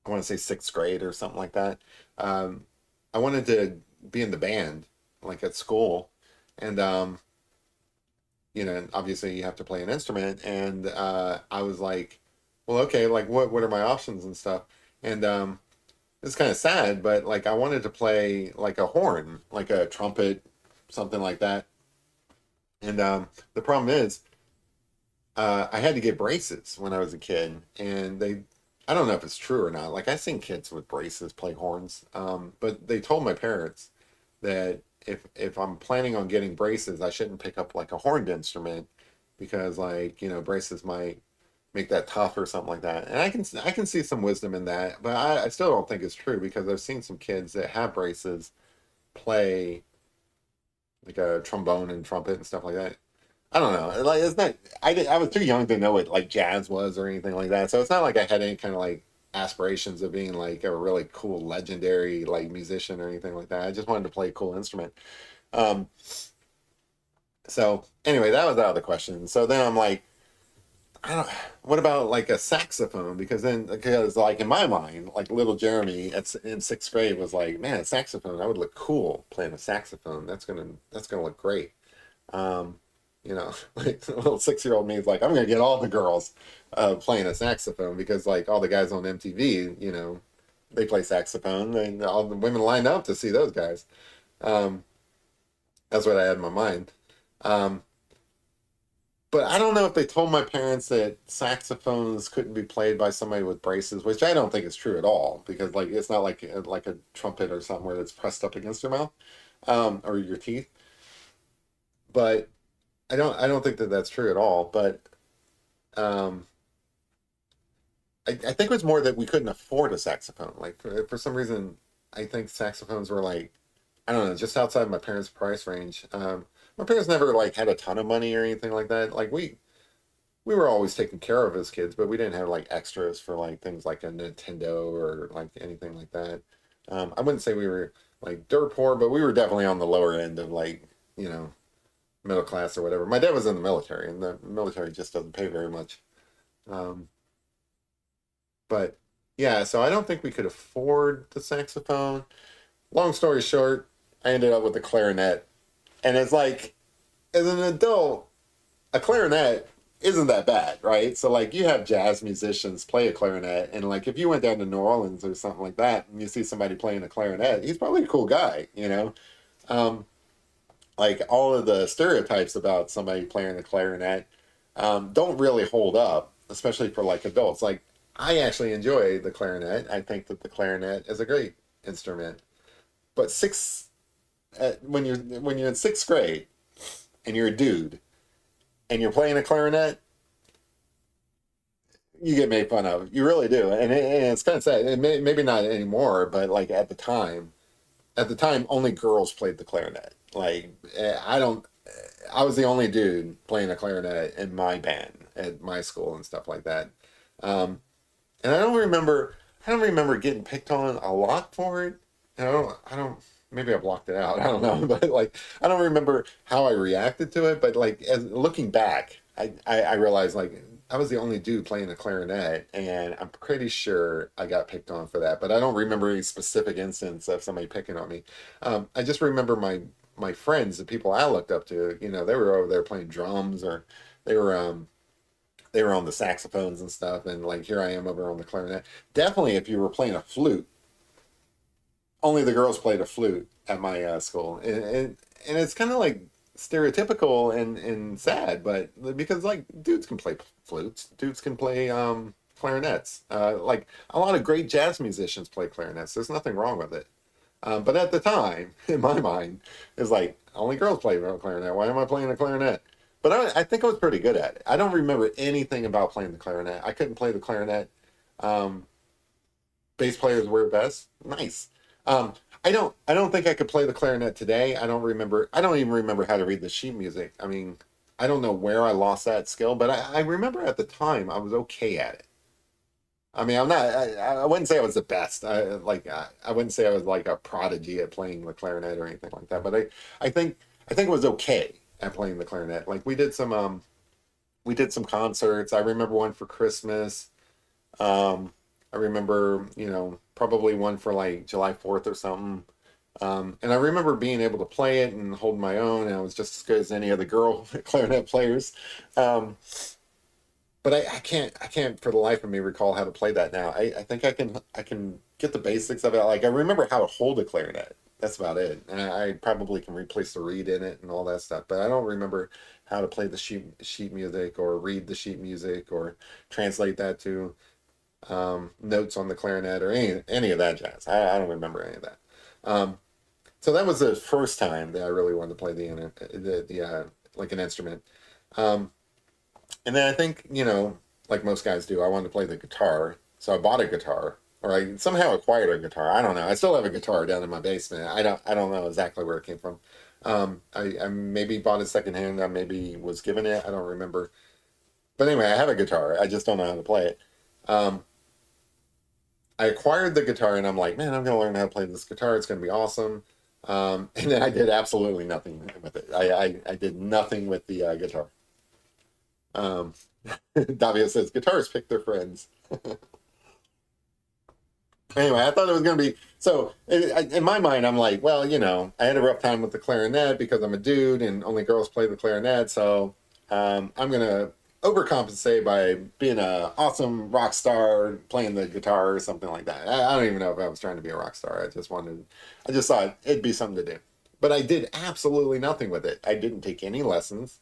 I want to say sixth grade or something like that. Um, I wanted to be in the band, like at school, and obviously you have to play an instrument. And I was like, well, okay, like what are my options and stuff? And it's kind of sad, but like I wanted to play like a horn, like a trumpet, something like that. And the problem is, I had to get braces when I was a kid, and I don't know if it's true or not. Like I've seen kids with braces play horns, but they told my parents that if I'm planning on getting braces, I shouldn't pick up like a horned instrument because like braces might make that tough or something like that. And I can see some wisdom in that, but I still don't think it's true because I've seen some kids that have braces play like a trombone and trumpet and stuff like that. I don't know. Like it's not. I was too young to know what like jazz was or anything like that. So it's not like I had any kind of like aspirations of being like a really cool legendary like musician or anything like that. I just wanted to play a cool instrument. Um, so anyway, that was out of the question. So then I'm like, I don't. What about like a saxophone? Because like in my mind, like little Jeremy in sixth grade was like, man, a saxophone. I would look cool playing a saxophone. That's gonna look great. Um, like the little 6-year-old me is like, I'm gonna get all the girls playing a saxophone because like all the guys on MTV, they play saxophone and all the women line up to see those guys. Um, that's what I had in my mind. Um, but I don't know if they told my parents that saxophones couldn't be played by somebody with braces, which I don't think is true at all because like it's not like a trumpet or something where it's pressed up against your mouth or your teeth. But I don't think that that's true at all. But um, I think it was more that we couldn't afford a saxophone. Like for some reason, I think saxophones were like I don't know, just outside my parents' price range. My parents never like had a ton of money or anything like that. Like we were always taken care of as kids, but we didn't have like extras for like things like a Nintendo or like anything like that. I wouldn't say we were like dirt poor, but we were definitely on the lower end of like you know middle class or whatever. My dad was in the military, and the military just doesn't pay very much. Um, but yeah, so I don't think we could afford the saxophone. Long story short, I ended up with the clarinet, and it's like as an adult, a clarinet isn't that bad, right? So like you have jazz musicians play a clarinet, and like if you went down to New Orleans or something like that, and you see somebody playing a clarinet, he's probably a cool guy. Um, like all of the stereotypes about somebody playing the clarinet don't really hold up, especially for like adults. Like I actually enjoy the clarinet. I think that the clarinet is a great instrument. But when you're in sixth grade and you're a dude and you're playing a clarinet, you get made fun of. You really do, and it's kind of sad. Maybe not anymore, but like at the time, only girls played the clarinet. Like I don't. I was the only dude playing a clarinet in my band at my school and stuff like that. Um, and I don't remember getting picked on a lot for it. And I don't, maybe I blocked it out. I don't know, but like, I don't remember how I reacted to it. But like, looking back, I realized like I was the only dude playing the clarinet, and I'm pretty sure I got picked on for that. But I don't remember any specific instance of somebody picking on me. I just remember my friends, the people I looked up to. You know, they were over there playing drums, or they were they were on the saxophones and stuff, and like here I am over on the clarinet. Definitely, if you were playing a flute, only the girls played a flute at my school, and it's kind of like stereotypical and sad, but because like dudes can play flutes, dudes can play clarinets. Like a lot of great jazz musicians play clarinets. There's nothing wrong with it. But at the time, in my mind, it's like only girls play clarinet. Why am I playing the clarinet? But I think I was pretty good at it. I don't remember anything about playing the clarinet. I couldn't play the clarinet. Um, Bass players were best. Nice. Um, I don't think I could play the clarinet today. I don't remember. I don't even remember how to read the sheet music. I mean, I don't know where I lost that skill, but I remember at the time I was okay at it. I mean, I'm not. I wouldn't say I was the best. I wouldn't say I was like a prodigy at playing the clarinet or anything like that. But I think it was okay at playing the clarinet. Like we did some concerts. I remember one for Christmas. Um, I remember, probably one for like July 4th or something. And I remember being able to play it and hold my own, and I was just as good as any other girl clarinet players. Um, but I can't for the life of me recall how to play that now. I think I can get the basics of it. Like I remember how to hold a clarinet. That's about it. And I probably can replace the reed in it and all that stuff. But I don't remember how to play the sheet music or read the sheet music or translate that to notes on the clarinet or any of that jazz. I don't remember any of that. Um, so that was the first time that I really wanted to play like an instrument. Um, and then I think like most guys do, I wanted to play the guitar. So I bought a guitar, or I somehow acquired a guitar. I don't know. I still have a guitar down in my basement. I don't know exactly where it came from. I maybe bought it secondhand. I maybe was given it. I don't remember. But anyway, I have a guitar. I just don't know how to play it. Um, I acquired the guitar and I'm like, man, I'm gonna learn how to play this guitar. It's gonna be awesome. And then I did absolutely nothing with it. I did nothing with the guitar. Um, Davia says guitarists pick their friends. Anyway, I thought it was going to be so. In my mind, I'm like, well, I had a rough time with the clarinet because I'm a dude and only girls play the clarinet. So I'm going to overcompensate by being a awesome rock star playing the guitar or something like that. I don't even know if I was trying to be a rock star. I just thought it'd be something to do. But I did absolutely nothing with it. I didn't take any lessons.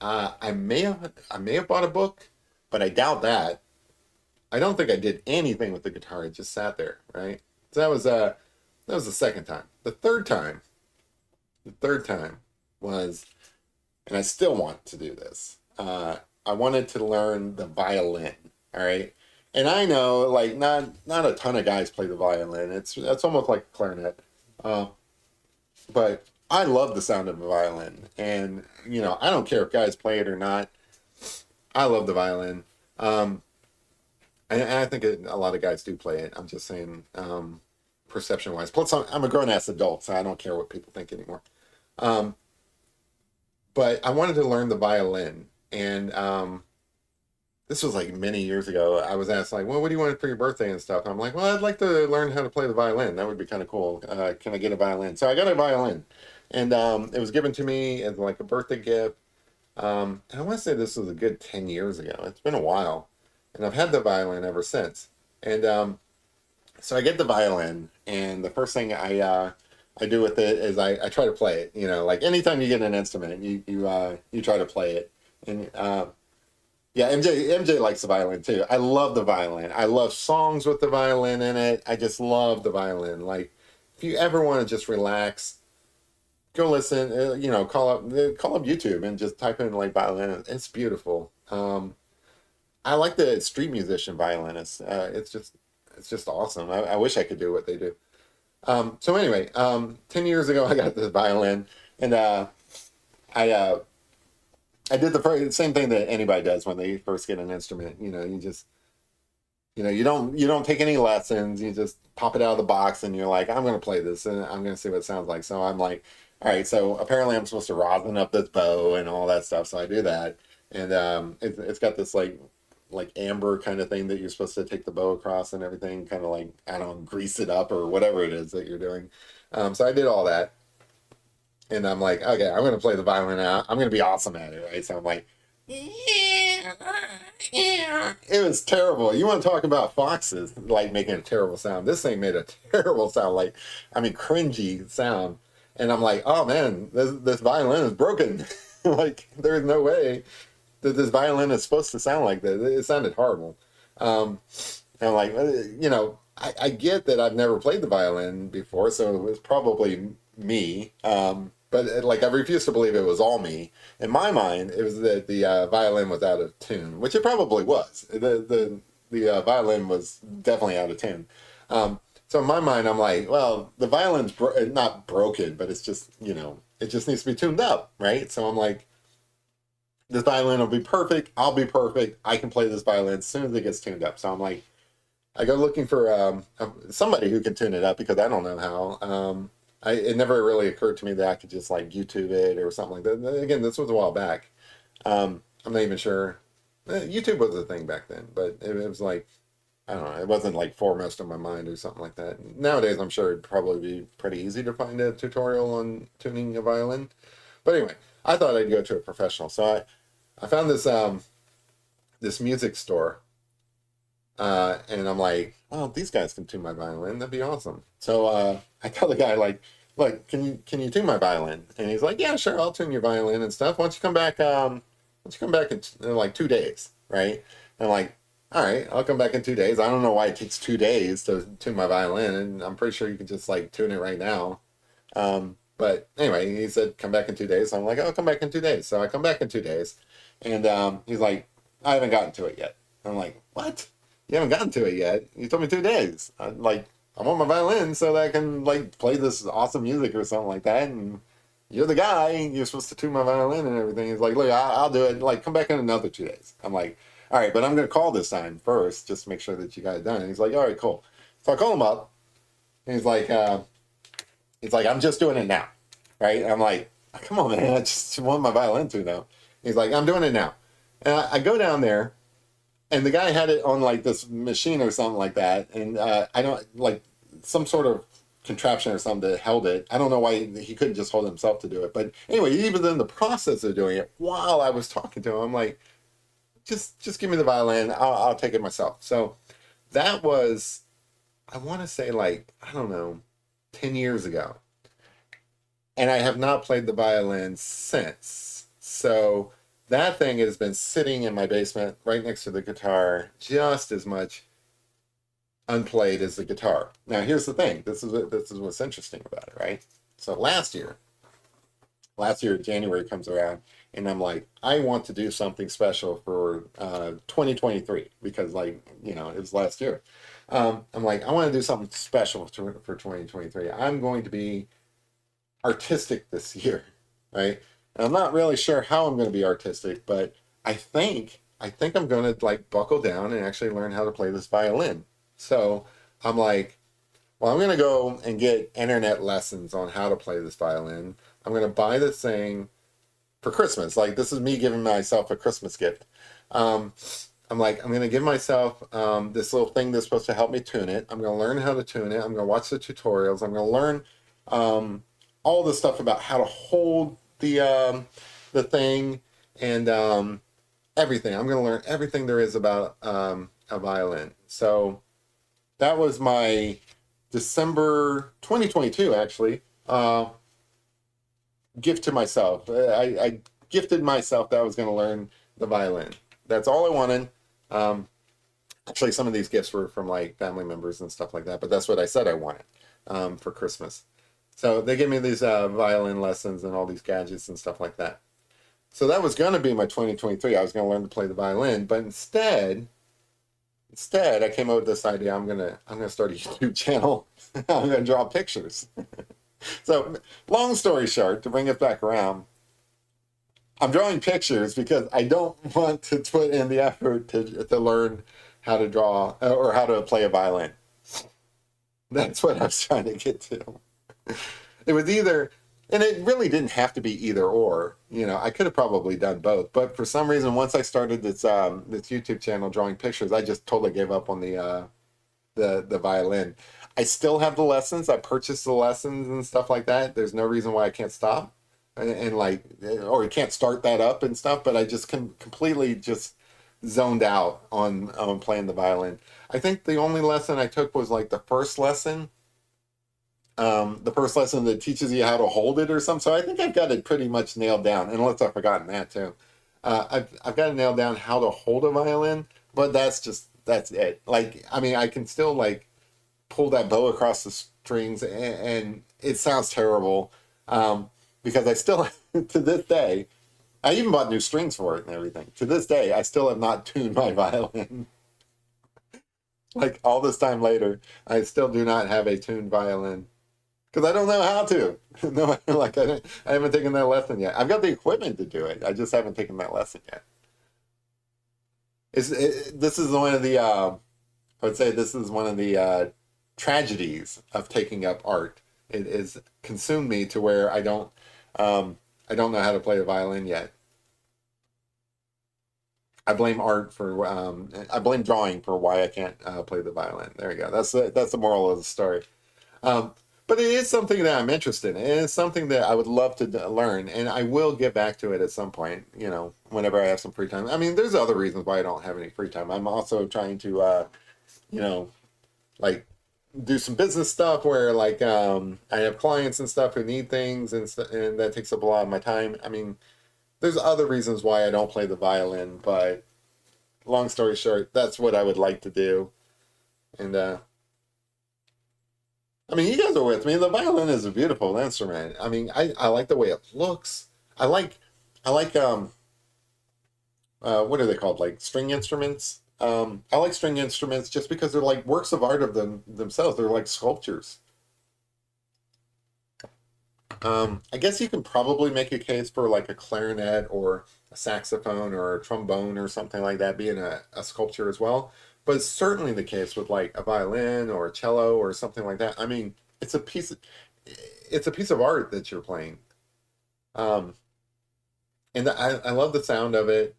I may have bought a book, but I doubt that. I don't think I did anything with the guitar. It just sat there, right? So that was the second time. The third time was, and I still want to do this. I wanted to learn the violin. All right, and I know like not a ton of guys play the violin. It's almost like a clarinet, uh, but I love the sound of a violin, and I don't care if guys play it or not. I love the violin. Um, and I think a lot of guys do play it. I'm just saying, perception wise. Plus, I'm a grown ass adult, so I don't care what people think anymore. Um, but I wanted to learn the violin, and this was like many years ago. I was asked like, "Well, what do you want for your birthday and stuff?" And I'm like, "Well, I'd like to learn how to play the violin. That would be kind of cool. Can I get a violin?" So I got a violin, and it was given to me as like a birthday gift. And I want to say this was a good 10 years ago. It's been a while, and I've had the violin ever since. And so I get the violin, and the first thing I do with it is I try to play it. Like anytime you get an instrument, you try to play it. And yeah, MJ likes the violin too. I love the violin. I love songs with the violin in it. I just love the violin. Like if you ever want to just relax, go listen. Call up YouTube and just type in like violin. It's beautiful. I like the street musician violinists. It's just awesome. I wish I could do what they do. So anyway, 10 years ago I got this violin, and I I did the same thing that anybody does when they first get an instrument. You just you don't take any lessons. You just pop it out of the box, and you're like, I'm gonna play this, and I'm gonna see what it sounds like. So I'm like, all right. So apparently I'm supposed to rosin up this bow and all that stuff. So I do that, and it's got this like amber kind of thing that you're supposed to take the bow across and everything, kind of like, I don't know, grease it up or whatever it is that you're doing. So I did all that, and I'm like, okay, I'm gonna play the violin out. I'm gonna be awesome at it, right? So I'm like, yeah, yeah. It was terrible. You want to talk about foxes like making a terrible sound? This thing made a terrible sound, like, I mean, cringy sound. And I'm like, oh man, this violin is broken. Like, there's no way that this violin is supposed to sound like this. It sounded horrible. Um, and I'm like, I get that I've never played the violin before, so it was probably me. But like, I refuse to believe it was all me. In my mind, it was that the violin was out of tune, which it probably was. The violin was definitely out of tune. So in my mind, I'm like, well, the violin's not broken, but it's just, it just needs to be tuned up, right? So I'm like, this violin will be perfect. I'll be perfect. I can play this violin as soon as it gets tuned up. So I'm like, I go looking for somebody who can tune it up because I don't know how. It never really occurred to me that I could just like YouTube it or something like that. Again, this was a while back. I'm not even sure. YouTube was a thing back then, but it was like, I don't know, it wasn't like foremost in my mind or something like that. Nowadays, I'm sure it'd probably be pretty easy to find a tutorial on tuning a violin. But anyway, I thought I'd go to a professional. So I found this music store, and I'm like, oh, these guys can tune my violin. That'd be awesome. So I tell the guy, like, look, can you tune my violin? And he's like, yeah, sure, I'll tune your violin and stuff. Why don't you come back? Why don't you come back in like 2 days, right? And I'm like, all right, I'll come back in 2 days. I don't know why it takes 2 days to tune my violin, and I'm pretty sure you can just like tune it right now. But anyway, he said, come back in 2 days. So I'm like, I'll come back in 2 days. So I come back in 2 days, and he's like, I haven't gotten to it yet. I'm like, what? You haven't gotten to it yet? You told me 2 days. I'm like, I want my violin so that I can like play this awesome music or something like that. And you're the guy. You're supposed to tune my violin and everything. He's like, look, I'll do it. Like, come back in another 2 days. I'm like, all right, but I'm gonna call this time first just to make sure that you got it done. And he's like, all right, cool. So I call him up, and he's like, I'm just doing it now, right? And I'm like, come on, man, I just want my violin tuned now. He's like, I'm doing it now. And I go down there, and the guy had it on like this machine or something like that, and I don't like some sort of contraption or something that held it. I don't know why he couldn't just hold himself to do it, but anyway, even in the process of doing it, while I was talking to him, I'm like, just give me the violin. I'll take it myself. So that was, I want to say like, I don't know, 10 years ago, and I have not played the violin since. So that thing has been sitting in my basement right next to the guitar, just as much unplayed as the guitar. Now, here's the thing. This is what's interesting about it, right? So last year January comes around, and I'm like, I want to do something special for 2023 because, like, it was last year. I'm like, I want to do something special for 2023. I'm going to be artistic this year, right? And I'm not really sure how I'm going to be artistic, but I think I'm going to like buckle down and actually learn how to play this violin. So I'm like, well, I'm going to go and get internet lessons on how to play this violin. I'm going to buy this thing for Christmas. Like, this is me giving myself a Christmas gift. Um, I'm like, I'm going to give myself this little thing that's supposed to help me tune it. I'm going to learn how to tune it. I'm going to watch the tutorials. I'm going to learn all the stuff about how to hold the thing and everything. I'm going to learn everything there is about a violin. So that was my December 2022, actually, gift to myself. I gifted myself that I was going to learn the violin. That's all I wanted. Actually, some of these gifts were from like family members and stuff like that, but that's what I said I wanted for Christmas. So they gave me these violin lessons and all these gadgets and stuff like that. So that was going to be my 2023. I was going to learn to play the violin, but instead I came up with this idea. I'm gonna start a YouTube channel. I'm gonna draw pictures. So long story short, to bring it back around, I'm drawing pictures because I don't want to put in the effort to learn how to draw or how to play a violin. That's what I was trying to get to. It was either And it really didn't have to be either or. I could have probably done both, but for some reason, once I started this YouTube channel drawing pictures, I just totally gave up on the violin. I still have the lessons. I purchased the lessons and stuff like that. There's no reason why I can't stop, and like, or you can't start that up and stuff. But I just completely just zoned out on playing the violin. I think the only lesson I took was like the first lesson that teaches you how to hold it or something. So I think I've got it pretty much nailed down, unless I've forgotten that too. I've got it nailed down how to hold a violin, but that's it. Like, I mean, I can still like pull that bow across the strings, and it sounds terrible, because I still to this day, I even bought new strings for it and everything. To this day, I still have not tuned my violin. Like all this time later, I still do not have a tuned violin. Because I don't know how to. No, like I haven't taken that lesson yet. I've got the equipment to do it. I just haven't taken that lesson yet. This is one of the I would say this is one of the tragedies of taking up art. It has consumed me to where I don't know how to play the violin yet. I blame drawing for why I can't play the violin. There you go. That's the moral of the story. Um, but it is something that I'm interested in. It is something that I would love to learn, and I will get back to it at some point, whenever I have some free time. I mean, there's other reasons why I don't have any free time. I'm also trying to, you know, like do some business stuff where like I have clients and stuff who need things, and that takes up a lot of my time. I mean, there's other reasons why I don't play the violin, but long story short, that's what I would like to do. And I mean, you guys are with me. The violin is a beautiful instrument. I mean, I like the way it looks. I like I like what are they called? Like string instruments. I like string instruments just because they're like works of art of themselves. They're like sculptures. I guess you can probably make a case for like a clarinet or a saxophone or a trombone or something like that being a sculpture as well. But it's certainly the case with like a violin or a cello or something like that. I mean, it's a piece of art that you're playing. Um, and I love the sound of it.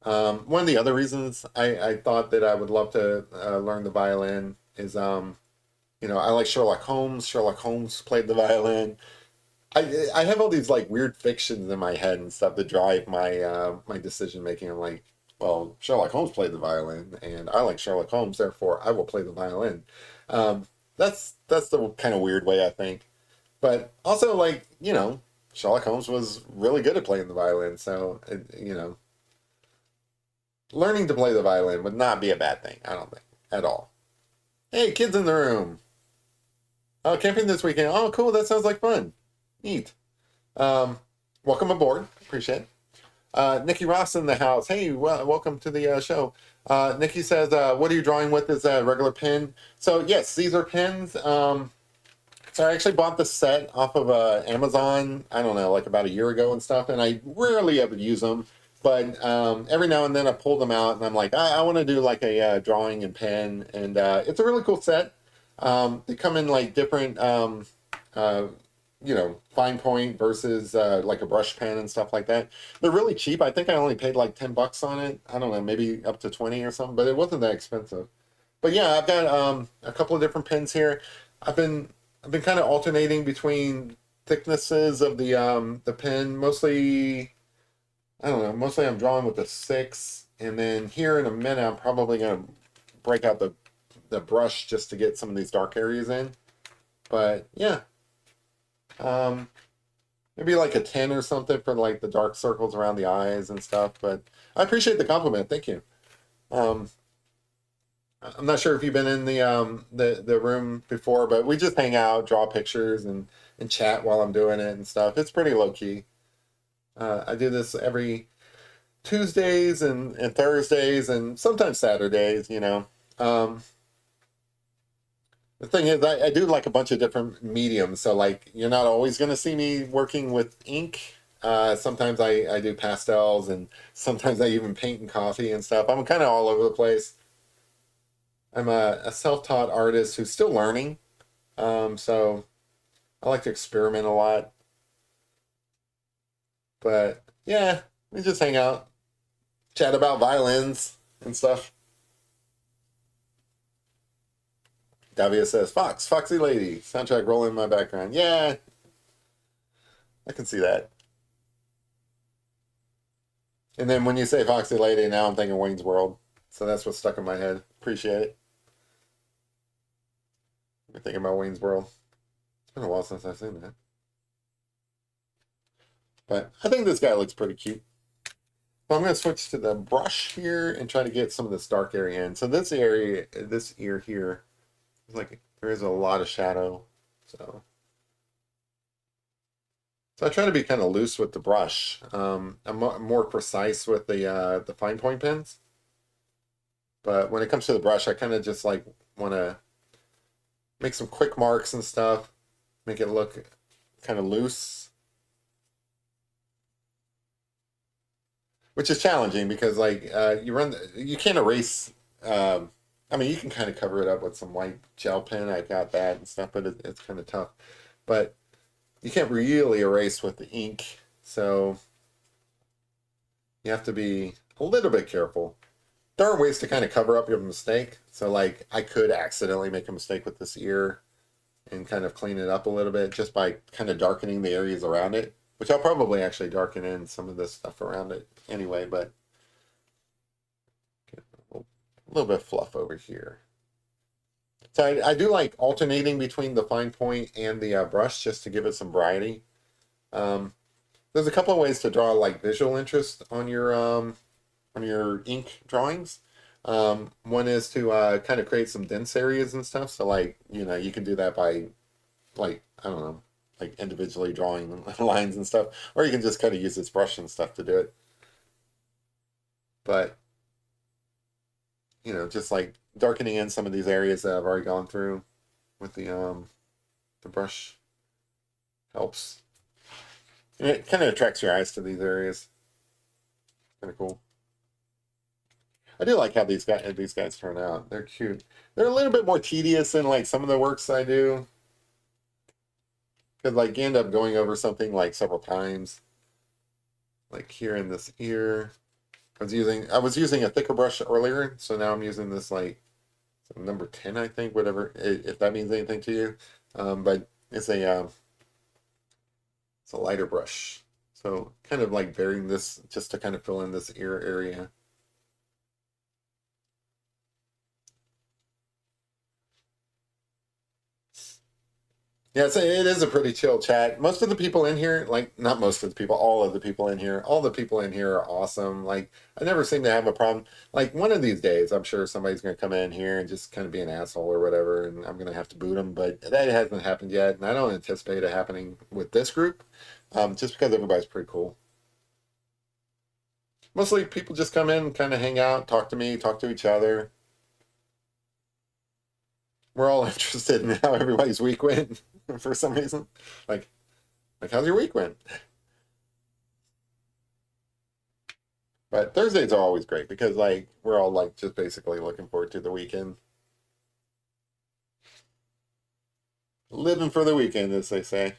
One of the other reasons I thought that I would love to learn the violin is, I like Sherlock Holmes. Sherlock Holmes played the violin. I have all these like weird fictions in my head and stuff that drive my decision making. I'm like, well, Sherlock Holmes played the violin, and I like Sherlock Holmes, therefore I will play the violin. Um, that's the kind of weird way I think. But also, like, Sherlock Holmes was really good at playing the violin, so learning to play the violin would not be a bad thing. I don't think at all. Hey, kids in the room. Oh, camping this weekend. Oh, cool. That sounds like fun. Neat. Um, Welcome aboard. Appreciate it. Nikki Ross in the house. Hey, welcome to the show. Nikki says, "What are you drawing with? Is that a regular pen?" So yes, these are pens. So I actually bought the set off of Amazon. I don't know, like about a year ago and stuff. And I rarely ever use them, but every now and then I pull them out, and I'm like, I want to do like a drawing and pen, and it's a really cool set. They come in like different. Uh, Fine point versus like a brush pen and stuff like that. They're really cheap. I think I only paid like $10 on it. I don't know, maybe up to 20 or something, but it wasn't that expensive. But yeah, I've got a couple of different pens here. I've been I've been kind of alternating between thicknesses of the pen. Mostly, I don't know. Mostly, I'm drawing with a 6, and then here in a minute, I'm probably gonna break out the brush just to get some of these dark areas in. But yeah, um, maybe like a 10 or something for like the dark circles around the eyes and stuff. But I appreciate the compliment. Thank you. Um, I'm not sure if you've been in the room before, but we just hang out, draw pictures, and chat while I'm doing it and stuff. It's pretty low key. I do this every Tuesdays and Thursdays and sometimes Saturdays. Um, the thing is, I do like a bunch of different mediums, so like you're not always going to see me working with ink. Sometimes I do pastels, and sometimes I even paint and coffee and stuff. I'm kind of all over the place. I'm a self-taught artist who's still learning, so I like to experiment a lot. But yeah, we just hang out, chat about violins and stuff. Davia says, Fox, Foxy Lady, soundtrack rolling in my background. Yeah, I can see that. And then when you say Foxy Lady, now I'm thinking Wayne's World. So that's what's stuck in my head. Appreciate it. I'm thinking about Wayne's World. It's been a while since I've seen that. But I think this guy looks pretty cute. So I'm going to switch to the brush here and try to get some of this dark area in. So this area, this ear here, is like there is a lot of shadow. So I try to be kind of loose with the brush. I'm more precise with the fine point pens. But when it comes to the brush, I kind of just like want to make some quick marks and stuff, make it look kind of loose. Which is challenging because like you can't erase. I mean, you can kind of cover it up with some white gel pen. I got that and stuff, but it's kind of tough. But you can't really erase with the ink, so you have to be a little bit careful. There are ways to kind of cover up your mistake. So like I could accidentally make a mistake with this ear and kind of clean it up a little bit just by kind of darkening the areas around it, which I'll probably actually darken in some of this stuff around it anyway, but a little bit of fluff over here. So I do like alternating between the fine point and the brush just to give it some variety. There's a couple of ways to draw like visual interest on your ink drawings. One is to kind of create some dense areas and stuff. So like, you can do that by like, I don't know, like individually drawing lines and stuff, or you can just kind of use this brush and stuff to do it. But, just like darkening in some of these areas that I've already gone through with the brush helps. And it kind of attracts your eyes to these areas. Kind of cool. I do like how these guys turn out. They're cute. They're a little bit more tedious than like some of the works I do. Because like you end up going over something like several times. Like here in this ear. I was using a thicker brush earlier, so now I'm using this like number 10, I think, whatever, if that means anything to you. But it's a lighter brush. So kind of like varying this just to kind of fill in this ear area. Yeah, it is a pretty chill chat. Most of the people in here, like not most of the people, all of the people in here, all the people in here are awesome. Like I never seem to have a problem. Like one of these days, I'm sure somebody's going to come in here and just kind of be an asshole or whatever, and I'm going to have to boot them. But that hasn't happened yet, and I don't anticipate it happening with this group, just because everybody's pretty cool. Mostly people just come in, kind of hang out, talk to me, talk to each other. We're all interested in how everybody's week went for some reason. Like how's your week went? But Thursdays are always great because like we're all like just basically looking forward to the weekend. Living for the weekend, as they say.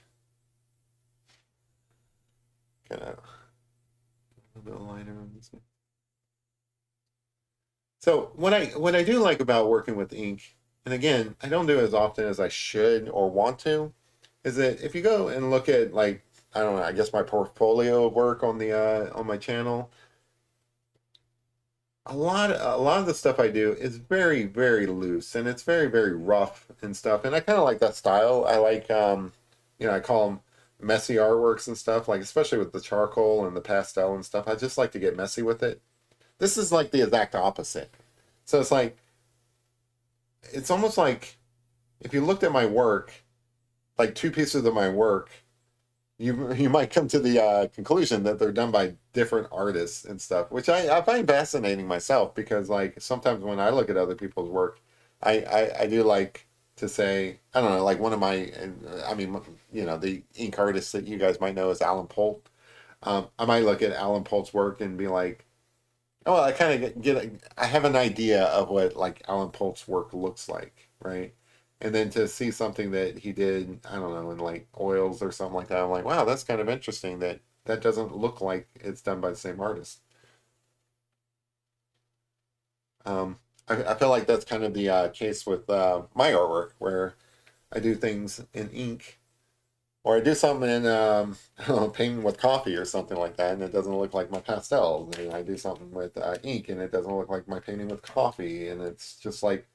Kind of a little bit lighter on this one. So what I do like about working with ink, and again, I don't do it as often as I should or want to, is that if you go and look at like I don't know, I guess my portfolio of work on my channel, a lot of the stuff I do is very very loose and it's very very rough and stuff, and I kind of like that style. I like I call them messy artworks and stuff, like especially with the charcoal and the pastel and stuff. I just like to get messy with it. This is like the exact opposite. So it's almost like if you looked at my work, like two pieces of my work, you might come to the conclusion that they're done by different artists and stuff, which I find fascinating myself because like sometimes when I look at other people's work, I do like to say I don't know, like one of my I mean the ink artist that you guys might know is Alan Polt. I might look at Alan Polt's work and be like, oh, I kind of I have an idea of what like Alan Polk's work looks like, right? And then to see something that he did, I don't know, in like oils or something like that, I'm like, wow, that's kind of interesting that that doesn't look like it's done by the same artist. Um, I feel like that's kind of the case with my artwork, where I do things in ink, or I do something in I don't know, painting with coffee or something like that, and it doesn't look like my pastels. And I do something with ink, and it doesn't look like my painting with coffee, and it's just like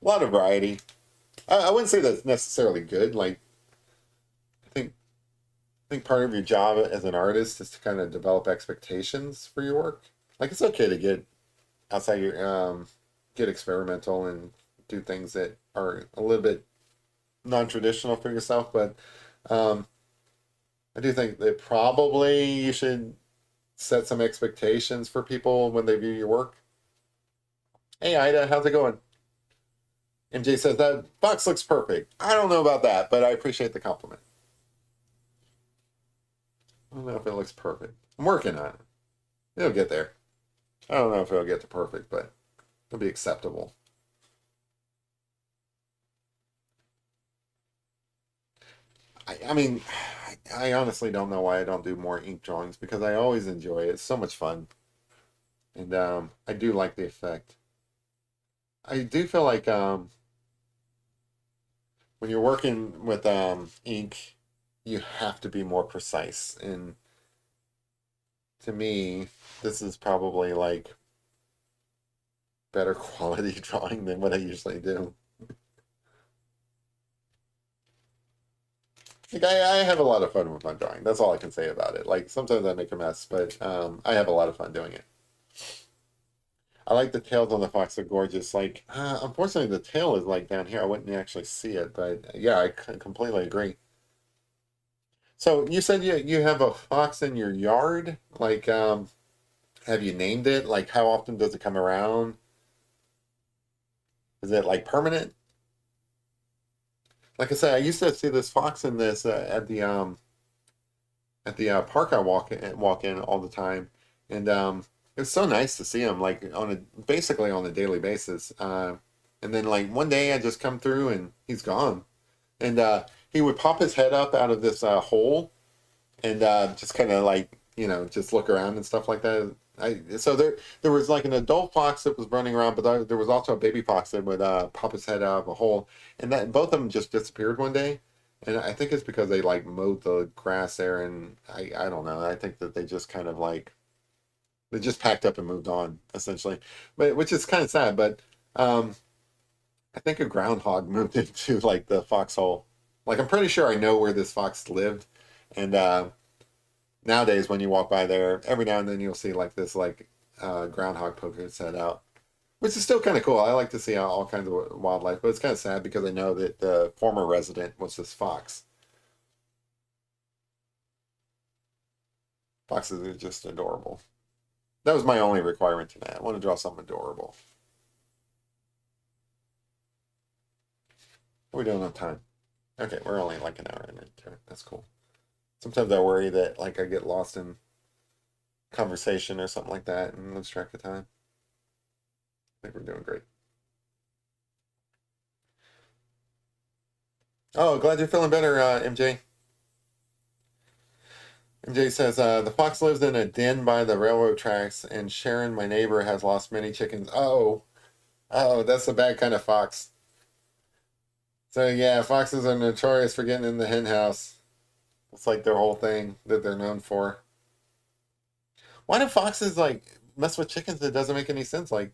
a lot of variety. I wouldn't say that's necessarily good. Like I think I think part of your job as an artist is to kind of develop expectations for your work. Like it's okay to get outside your get experimental and do things that are a little bit non-traditional for yourself, but um, I do think that probably you should set some expectations for people when they view your work. Hey Ida, how's it going? MJ says that box looks perfect. I don't know about that, but I appreciate the compliment. I don't know if it looks perfect. I'm working on it. It'll get there. I don't know if it'll get to perfect, but it'll be acceptable. I mean, I honestly don't know why I don't do more ink drawings because I always enjoy it. It's so much fun, and I do like the effect. I do feel like when you're working with ink, you have to be more precise. And to me, this is probably like better quality drawing than what I usually do. Like I have a lot of fun with my drawing. That's all I can say about it. Like sometimes I make a mess, but I have a lot of fun doing it. I like the tails on the fox. They're gorgeous. Like unfortunately, the tail is like down here. I wouldn't actually see it, but yeah, I completely agree. So you said you have a fox in your yard. Like have you named it? Like how often does it come around? Is it like permanent? Like I said, I used to see this fox in this at the park I walk in all the time, and it's so nice to see him like on a basically on a daily basis. And then like one day I just come through and he's gone, and he would pop his head up out of this hole and just kind of like just look around and stuff like that. So there was like an adult fox that was running around, but there was also a baby fox that would pop his head out of a hole, and that both of them just disappeared one day. And I think it's because they like mowed the grass there, and I don't know. I think that they just kind of like they just packed up and moved on essentially, but which is kind of sad. But um, I think a groundhog moved into like the foxhole. Like I'm pretty sure I know where this fox lived, and nowadays when you walk by there, every now and then you'll see like this like groundhog poking its head out, which is still kind of cool. I like to see all kinds of wildlife, but it's kind of sad because I know that the former resident was this fox. Foxes are just adorable. That was my only requirement tonight. I want to draw something adorable. We don't have time. Okay, we're only like an hour into it. That's cool. Sometimes I worry that like I get lost in conversation or something like that and lose track of time. I think we're doing great. Oh, glad you're feeling better, MJ. MJ says the fox lives in a den by the railroad tracks, and Sharon, my neighbor, has lost many chickens. Oh, that's the bad kind of fox. So yeah, foxes are notorious for getting in the hen house. It's like their whole thing that they're known for. Why do foxes like mess with chickens? It doesn't make any sense. Like,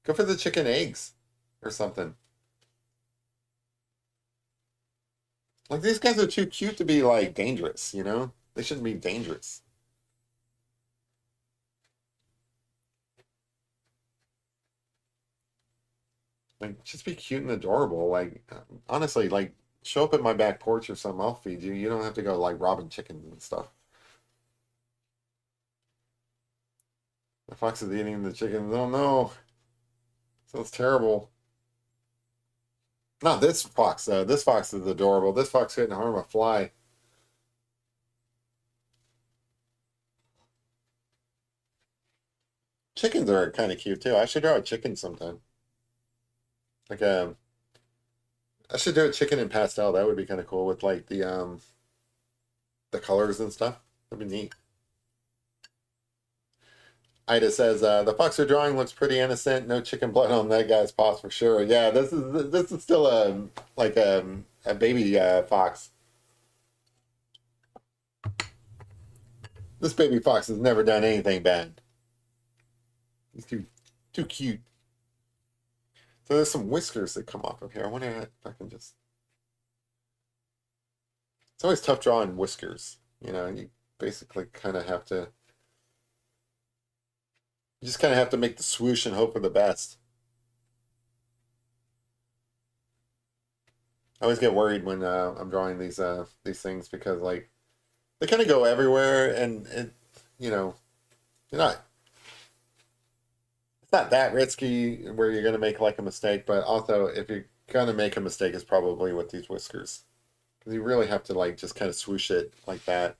go for the chicken eggs or something. Like these guys are too cute to be like dangerous, you know? They shouldn't be dangerous. Like just be cute and adorable. Like honestly, like show up at my back porch or something, I'll feed you. You don't have to go like robbing chickens and stuff. The fox is eating the chickens. Oh no. Sounds terrible. Not this fox though. This fox is adorable. This fox couldn't harm a fly. Chickens are kind of cute too. I should draw a chicken sometime. Like I should do a chicken in pastel. That would be kind of cool with like the colors and stuff. That'd be neat. Ida says the fox you're drawing looks pretty innocent. No chicken blood on that guy's paws for sure. Yeah, this is still a baby fox. This baby fox has never done anything bad. He's too cute. So there's some whiskers that come off of here. I wonder if I can just. It's always tough drawing whiskers. You know, you basically kind of have to. You just kind of have to make the swoosh and hope for the best. I always get worried when I'm drawing these things because like they kind of go everywhere and you know you're not it's not that risky where you're gonna make like a mistake, but also if you're gonna make a mistake, it's probably with these whiskers because you really have to like just kind of swoosh it like that.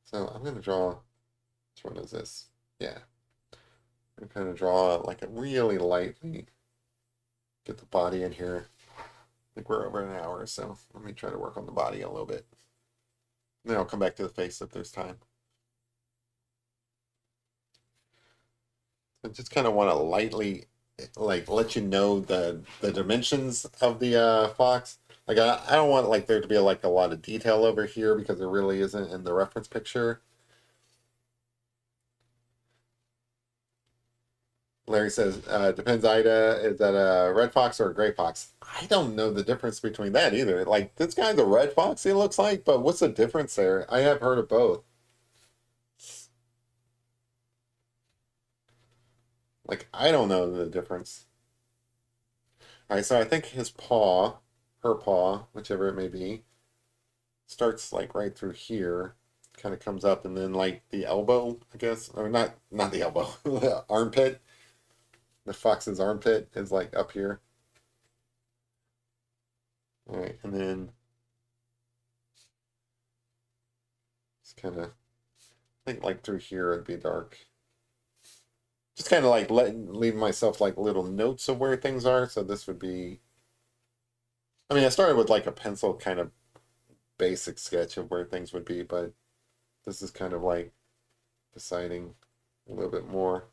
So I'm gonna draw. Which one is this? Yeah, I'm kind of draw like a really lightly. Get the body in here. I think we're over an hour, so let me try to work on the body a little bit. Then I'll come back to the face if there's time. I just kind of want to lightly, like, let you know the dimensions of the fox. Like, I don't want like there to be like a lot of detail over here because there really isn't in the reference picture. Larry says, depends, Ida, is that a red fox or a gray fox? I don't know the difference between that either. Like, this guy's a red fox, he looks like, but what's the difference there? I have heard of both. Like, I don't know the difference. All right, so I think his paw, her paw, whichever it may be, starts like right through here, kind of comes up, and then like the elbow, I guess, or not the elbow, the armpit. The fox's armpit is like up here. All right, and then it's kind of, I think like through here it'd be dark. Just kind of like leave myself like little notes of where things are. So this would be, I mean, I started with like a pencil kind of basic sketch of where things would be, but this is kind of like deciding a little bit more.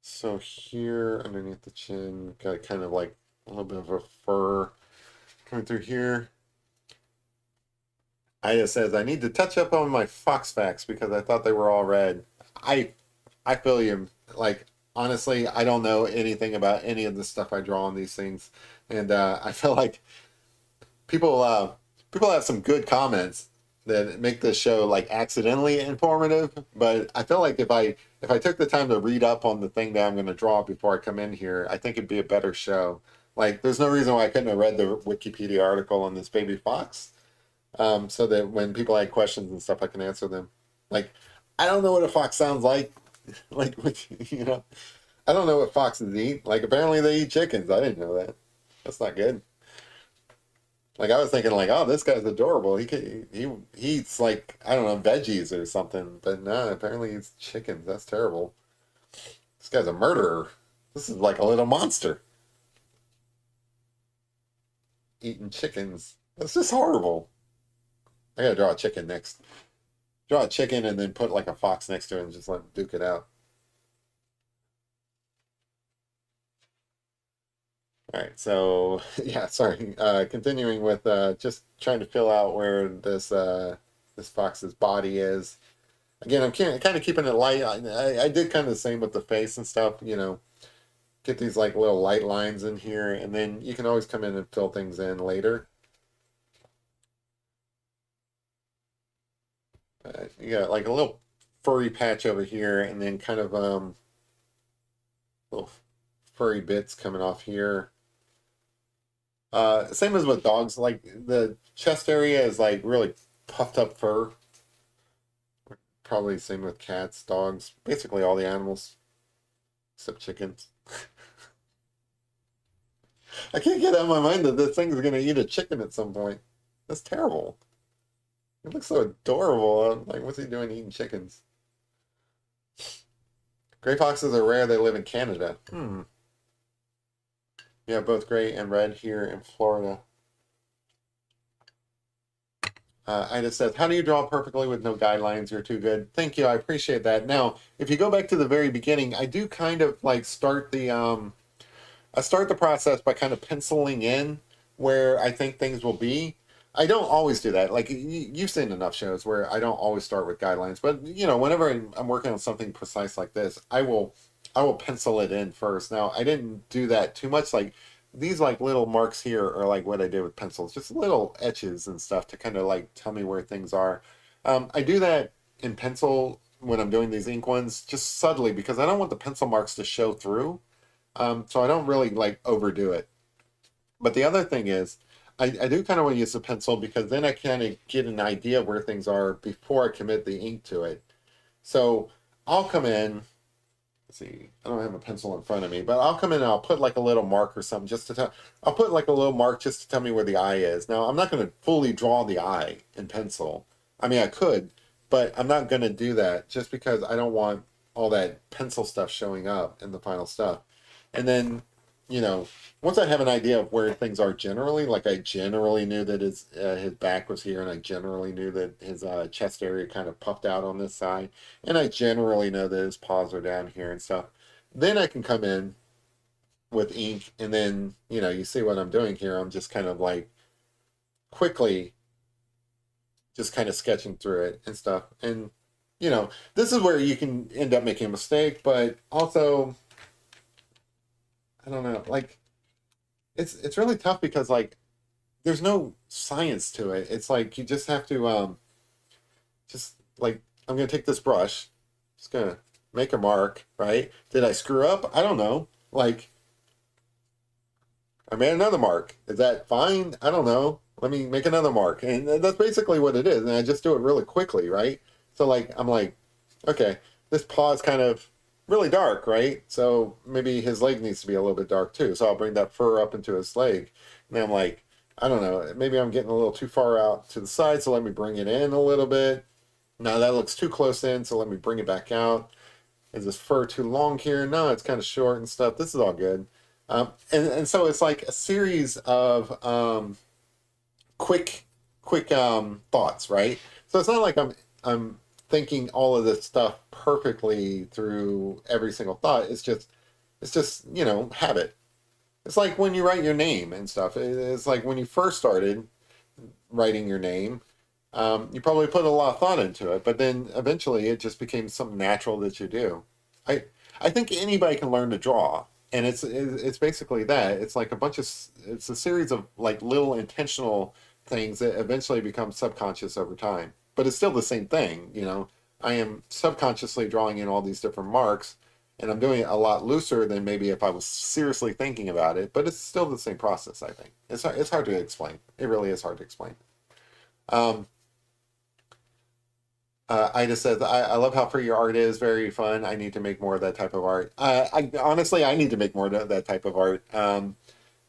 So here underneath the chin, got kind of like a little bit of a fur coming through here. Ida says, I need to touch up on my fox facts because I thought they were all red. I I feel you. Like honestly, I don't know anything about any of the stuff I draw on these things, and I feel like people have some good comments that make this show like accidentally informative. But I feel like if I took the time to read up on the thing that I'm going to draw before I come in here, I think it'd be a better show. Like, there's no reason why I couldn't have read the Wikipedia article on this baby fox, so that when people had questions and stuff, I can answer them. Like, I don't know what a fox sounds like. Like, you know, I don't know what foxes eat. Like, apparently they eat chickens. I didn't know that. That's not good. Like, I was thinking, like, oh, this guy's adorable. He eats like I don't know veggies or something. But no, apparently he eats chickens. That's terrible. This guy's a murderer. This is like a little monster eating chickens. That's just horrible. I gotta draw a chicken next. Draw a chicken and then put like a fox next to it and just let duke it out. All right, so yeah, sorry. Continuing with just trying to fill out where this fox's body is. Again, I'm kind of keeping it light. I did kind of the same with the face and stuff. You know, get these like little light lines in here, and then you can always come in and fill things in later. You got like a little furry patch over here, and then kind of little furry bits coming off here. Same as with dogs, like the chest area is like really puffed up fur. Probably same with cats, dogs, basically all the animals except chickens. I can't get out of my mind that this thing's gonna eat a chicken at some point. That's terrible. It looks so adorable. I'm like, what's he doing eating chickens? Gray foxes are rare. They live in Canada. Yeah, both gray and red here in Florida. Ida says, how do you draw perfectly with no guidelines? You're too good. Thank you. I appreciate that. Now, if you go back to the very beginning, I do kind of like I start the process by kind of penciling in where I think things will be. I don't always do that. Like you've seen enough shows where I don't always start with guidelines, but whenever I'm working on something precise like this, I will pencil it in first. Now, I didn't do that too much. Like these like little marks here are like what I did with pencils, just little etches and stuff to kind of like tell me where things are. I do that in pencil when I'm doing these ink ones, just subtly because I don't want the pencil marks to show through. So I don't really like overdo it. But the other thing is, I do kind of want to use a pencil because then I kind of get an idea of where things are before I commit the ink to it. So I'll come in, let's see, I don't have a pencil in front of me, but I'll come in and I'll put like a little mark or something just to tell, I'll put like a little mark just to tell me where the eye is. Now, I'm not going to fully draw the eye in pencil. I mean, I could, but I'm not going to do that just because I don't want all that pencil stuff showing up in the final stuff. And then, you know, once I have an idea of where things are generally, like I generally knew that his back was here, and I generally knew that his chest area kind of puffed out on this side, and I generally know that his paws are down here and stuff. Then I can come in with ink, and then you see what I'm doing here. I'm just kind of like quickly, just kind of sketching through it and stuff. And this is where you can end up making a mistake, but also I don't know, like it's really tough because like there's no science to it. It's like you just have to just like I'm gonna take this brush, just gonna make a mark, right? Did I screw up? I don't know. Like I made another mark. Is that fine? I don't know. Let me make another mark. And that's basically what it is. And I just do it really quickly, right? So like I'm like, okay, this paw is kind of really dark, right? So maybe his leg needs to be a little bit dark too. So I'll bring that fur up into his leg. And I'm like, I don't know, maybe I'm getting a little too far out to the side, so let me bring it in a little bit. Now that looks too close in, so let me bring it back out. Is this fur too long here? No, it's kind of short and stuff. This is all good. And so it's like a series of quick thoughts, right? So it's not like I'm thinking all of this stuff perfectly through every single thought. It's just habit. It's like when you write your name and stuff. It's like when you first started writing your name, you probably put a lot of thought into it, but then eventually it just became something natural that you do. I I think anybody can learn to draw, and it's basically that. It's like it's a series of like little intentional things that eventually become subconscious over time. But it's still the same thing, you know. I am subconsciously drawing in all these different marks, and I'm doing it a lot looser than maybe if I was seriously thinking about it. But it's still the same process. I think it's hard to explain. It really is hard to explain. Um, Ida says, I love how free your art is. Very fun. I need to make more of that type of art. I honestly, I need to make more of that type of art.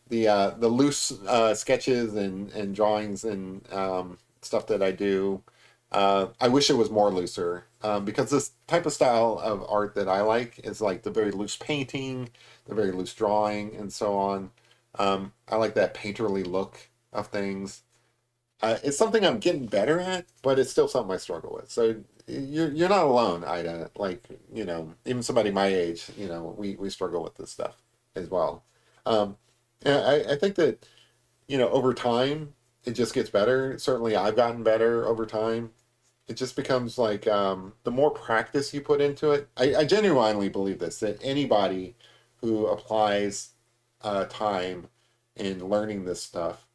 The loose sketches and drawings and stuff that I do, I wish it was more looser because this type of style of art that I like is like the very loose painting, the very loose drawing, and so on. I like that painterly look of things. It's something I'm getting better at, but it's still something I struggle with. So you're not alone, Ida. Like even somebody my age, we struggle with this stuff as well. Um, and I think that over time it just gets better. Certainly, I've gotten better over time. It just becomes like the more practice you put into it. I genuinely believe this that anybody who applies time in learning this stuff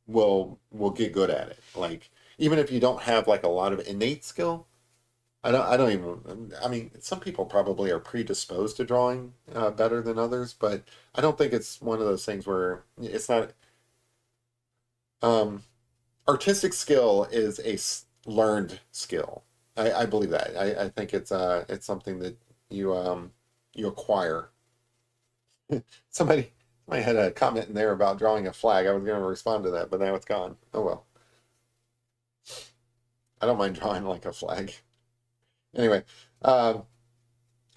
will get good at it. Like even if you don't have like a lot of innate skill, I don't even. I mean, some people probably are predisposed to drawing better than others, but I don't think it's one of those things where it's not. Um, Artistic skill is learned skill. I believe that. I think it's something that you acquire. Somebody somebody had a comment in there about drawing a flag. I was going to respond to that, but now it's gone. Oh well. I don't mind drawing like a flag. Anyway, um,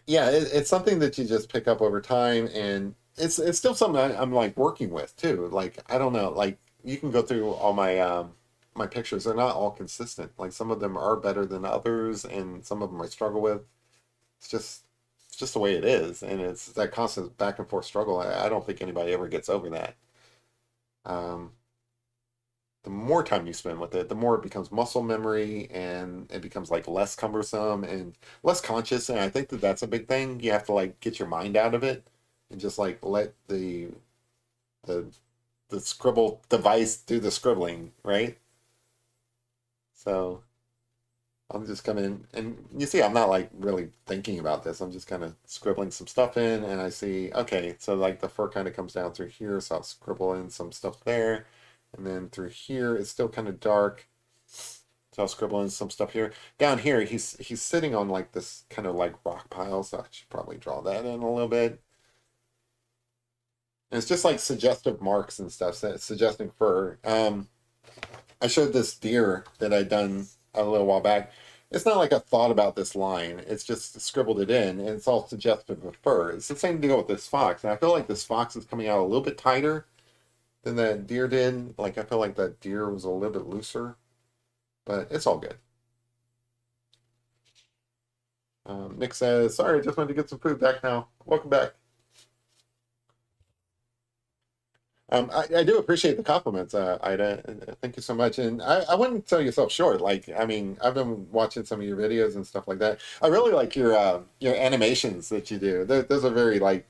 yeah, it's something that you just pick up over time, and it's still something I'm like working with too. Like I don't know, like you can go through all my my pictures, they're not all consistent. Like some of them are better than others, and some of them I struggle with. It's just it's just the way it is, and it's that constant back and forth struggle. I don't think anybody ever gets over that. Um, the more time you spend with it, the more it becomes muscle memory, and it becomes like less cumbersome and less conscious. And I think that that's a big thing. You have to like get your mind out of it and just like let the the scribble device do the scribbling, right? So I'm just coming and you see, I'm not like really thinking about this. I'm just kind of scribbling some stuff in, and I see, okay, so like the fur kind of comes down through here, so I'll scribble in some stuff there, and then through here it's still kind of dark, so I'll scribble in some stuff here. Down here, he's sitting on like this kind of like rock pile, so I should probably draw that in a little bit. And it's just like suggestive marks and stuff, suggesting fur. I showed this deer that I'd done a little while back. It's not like I thought about this line. It's just scribbled it in, and it's all suggestive of fur. It's the same deal with this fox, and I feel like this fox is coming out a little bit tighter than that deer did. Like I feel like that deer was a little bit looser, but it's all good. Nick says, "Sorry, I just wanted to get some food back now. Welcome back." I do appreciate the compliments, Ida. Thank you so much. And I wouldn't sell yourself short. Like, I mean, I've been watching some of your videos and stuff like that. I really like your animations that you do. Those are very like,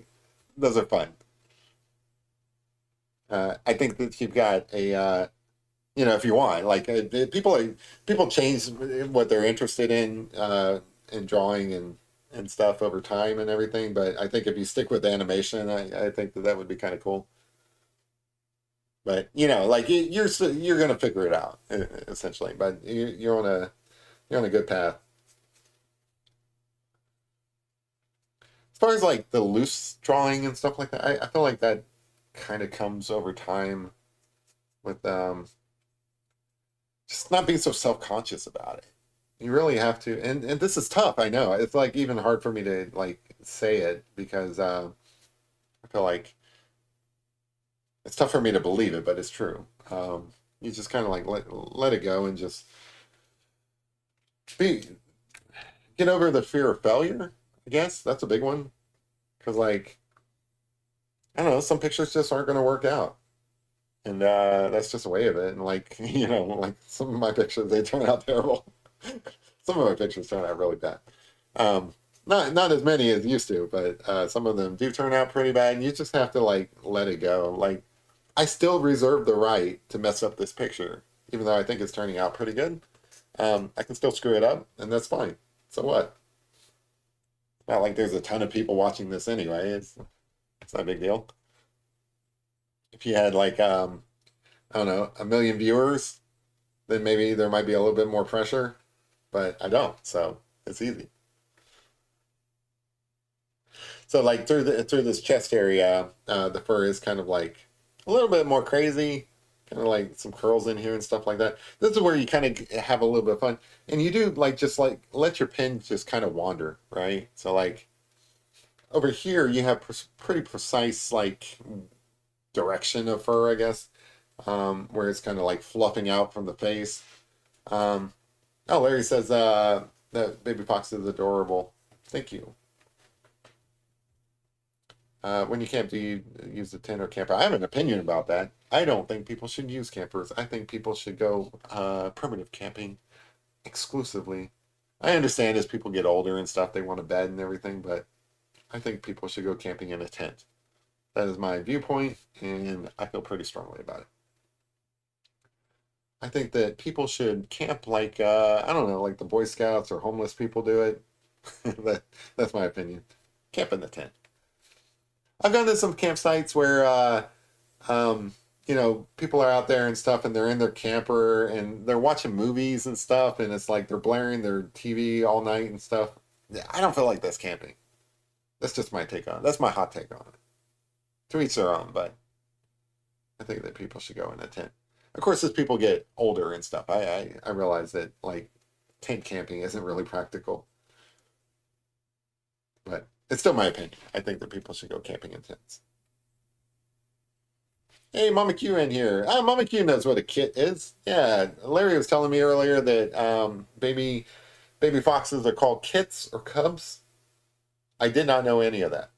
those are fun. I think that you've got a, if you want, like, people change what they're interested in drawing and stuff over time and everything. But I think if you stick with animation, I think that that would be kind of cool. But like you're gonna figure it out essentially. But you're on a good path. As far as like the loose drawing and stuff like that, I feel like that kind of comes over time with just not being so self-conscious about it. You really have to, and this is tough. I know it's like even hard for me to like say it because I feel like it's tough for me to believe it, but it's true. You just kind of like let it go and just be get over the fear of failure. I guess that's a big one because like I don't know, some pictures just aren't going to work out, and that's just a way of it. And like like some of my pictures they turn out terrible. Some of my pictures turn out really bad. Not as many as used to, but some of them do turn out pretty bad. And you just have to like let it go. Like I still reserve the right to mess up this picture, even though I think it's turning out pretty good. I can still screw it up, and that's fine. So what? Not like there's a ton of people watching this anyway. It's not a big deal. If you had like I don't know, a million viewers, then maybe there might be a little bit more pressure, but I don't, so it's easy. So like through this chest area, the fur is kind of like a little bit more crazy, kind of like some curls in here and stuff like that. This is where you kind of have a little bit of fun, and you do like just like let your pen just kind of wander, right? So like over here you have pretty precise like direction of fur, I guess, where it's kind of like fluffing out from the face. Um, oh, Larry says that baby fox is adorable. Thank you. When you camp, do you use the tent or camper? I have an opinion about that. I don't think people should use campers. I think people should go primitive camping exclusively. I understand as people get older and stuff, they want a bed and everything, but I think people should go camping in a tent. That is my viewpoint, and I feel pretty strongly about it. I think that people should camp like I don't know, like the Boy Scouts or homeless people do it. that that's my opinion. Camp in the tent. I've gone to some campsites where um, people are out there and stuff, and they're in their camper and they're watching movies and stuff, and it's like they're blaring their TV all night and stuff. Yeah, I don't feel like that's camping. That's just my take on it. That's my hot take on it. To each their own, but I think that people should go in a tent. Of course, as people get older and stuff, I realize that like tent camping isn't really practical, but it's still my opinion. I think that people should go camping in tents. Hey, Mama Q in here. Mama Q knows what a kit is. Yeah, Larry was telling me earlier that baby foxes are called kits or cubs. I did not know any of that.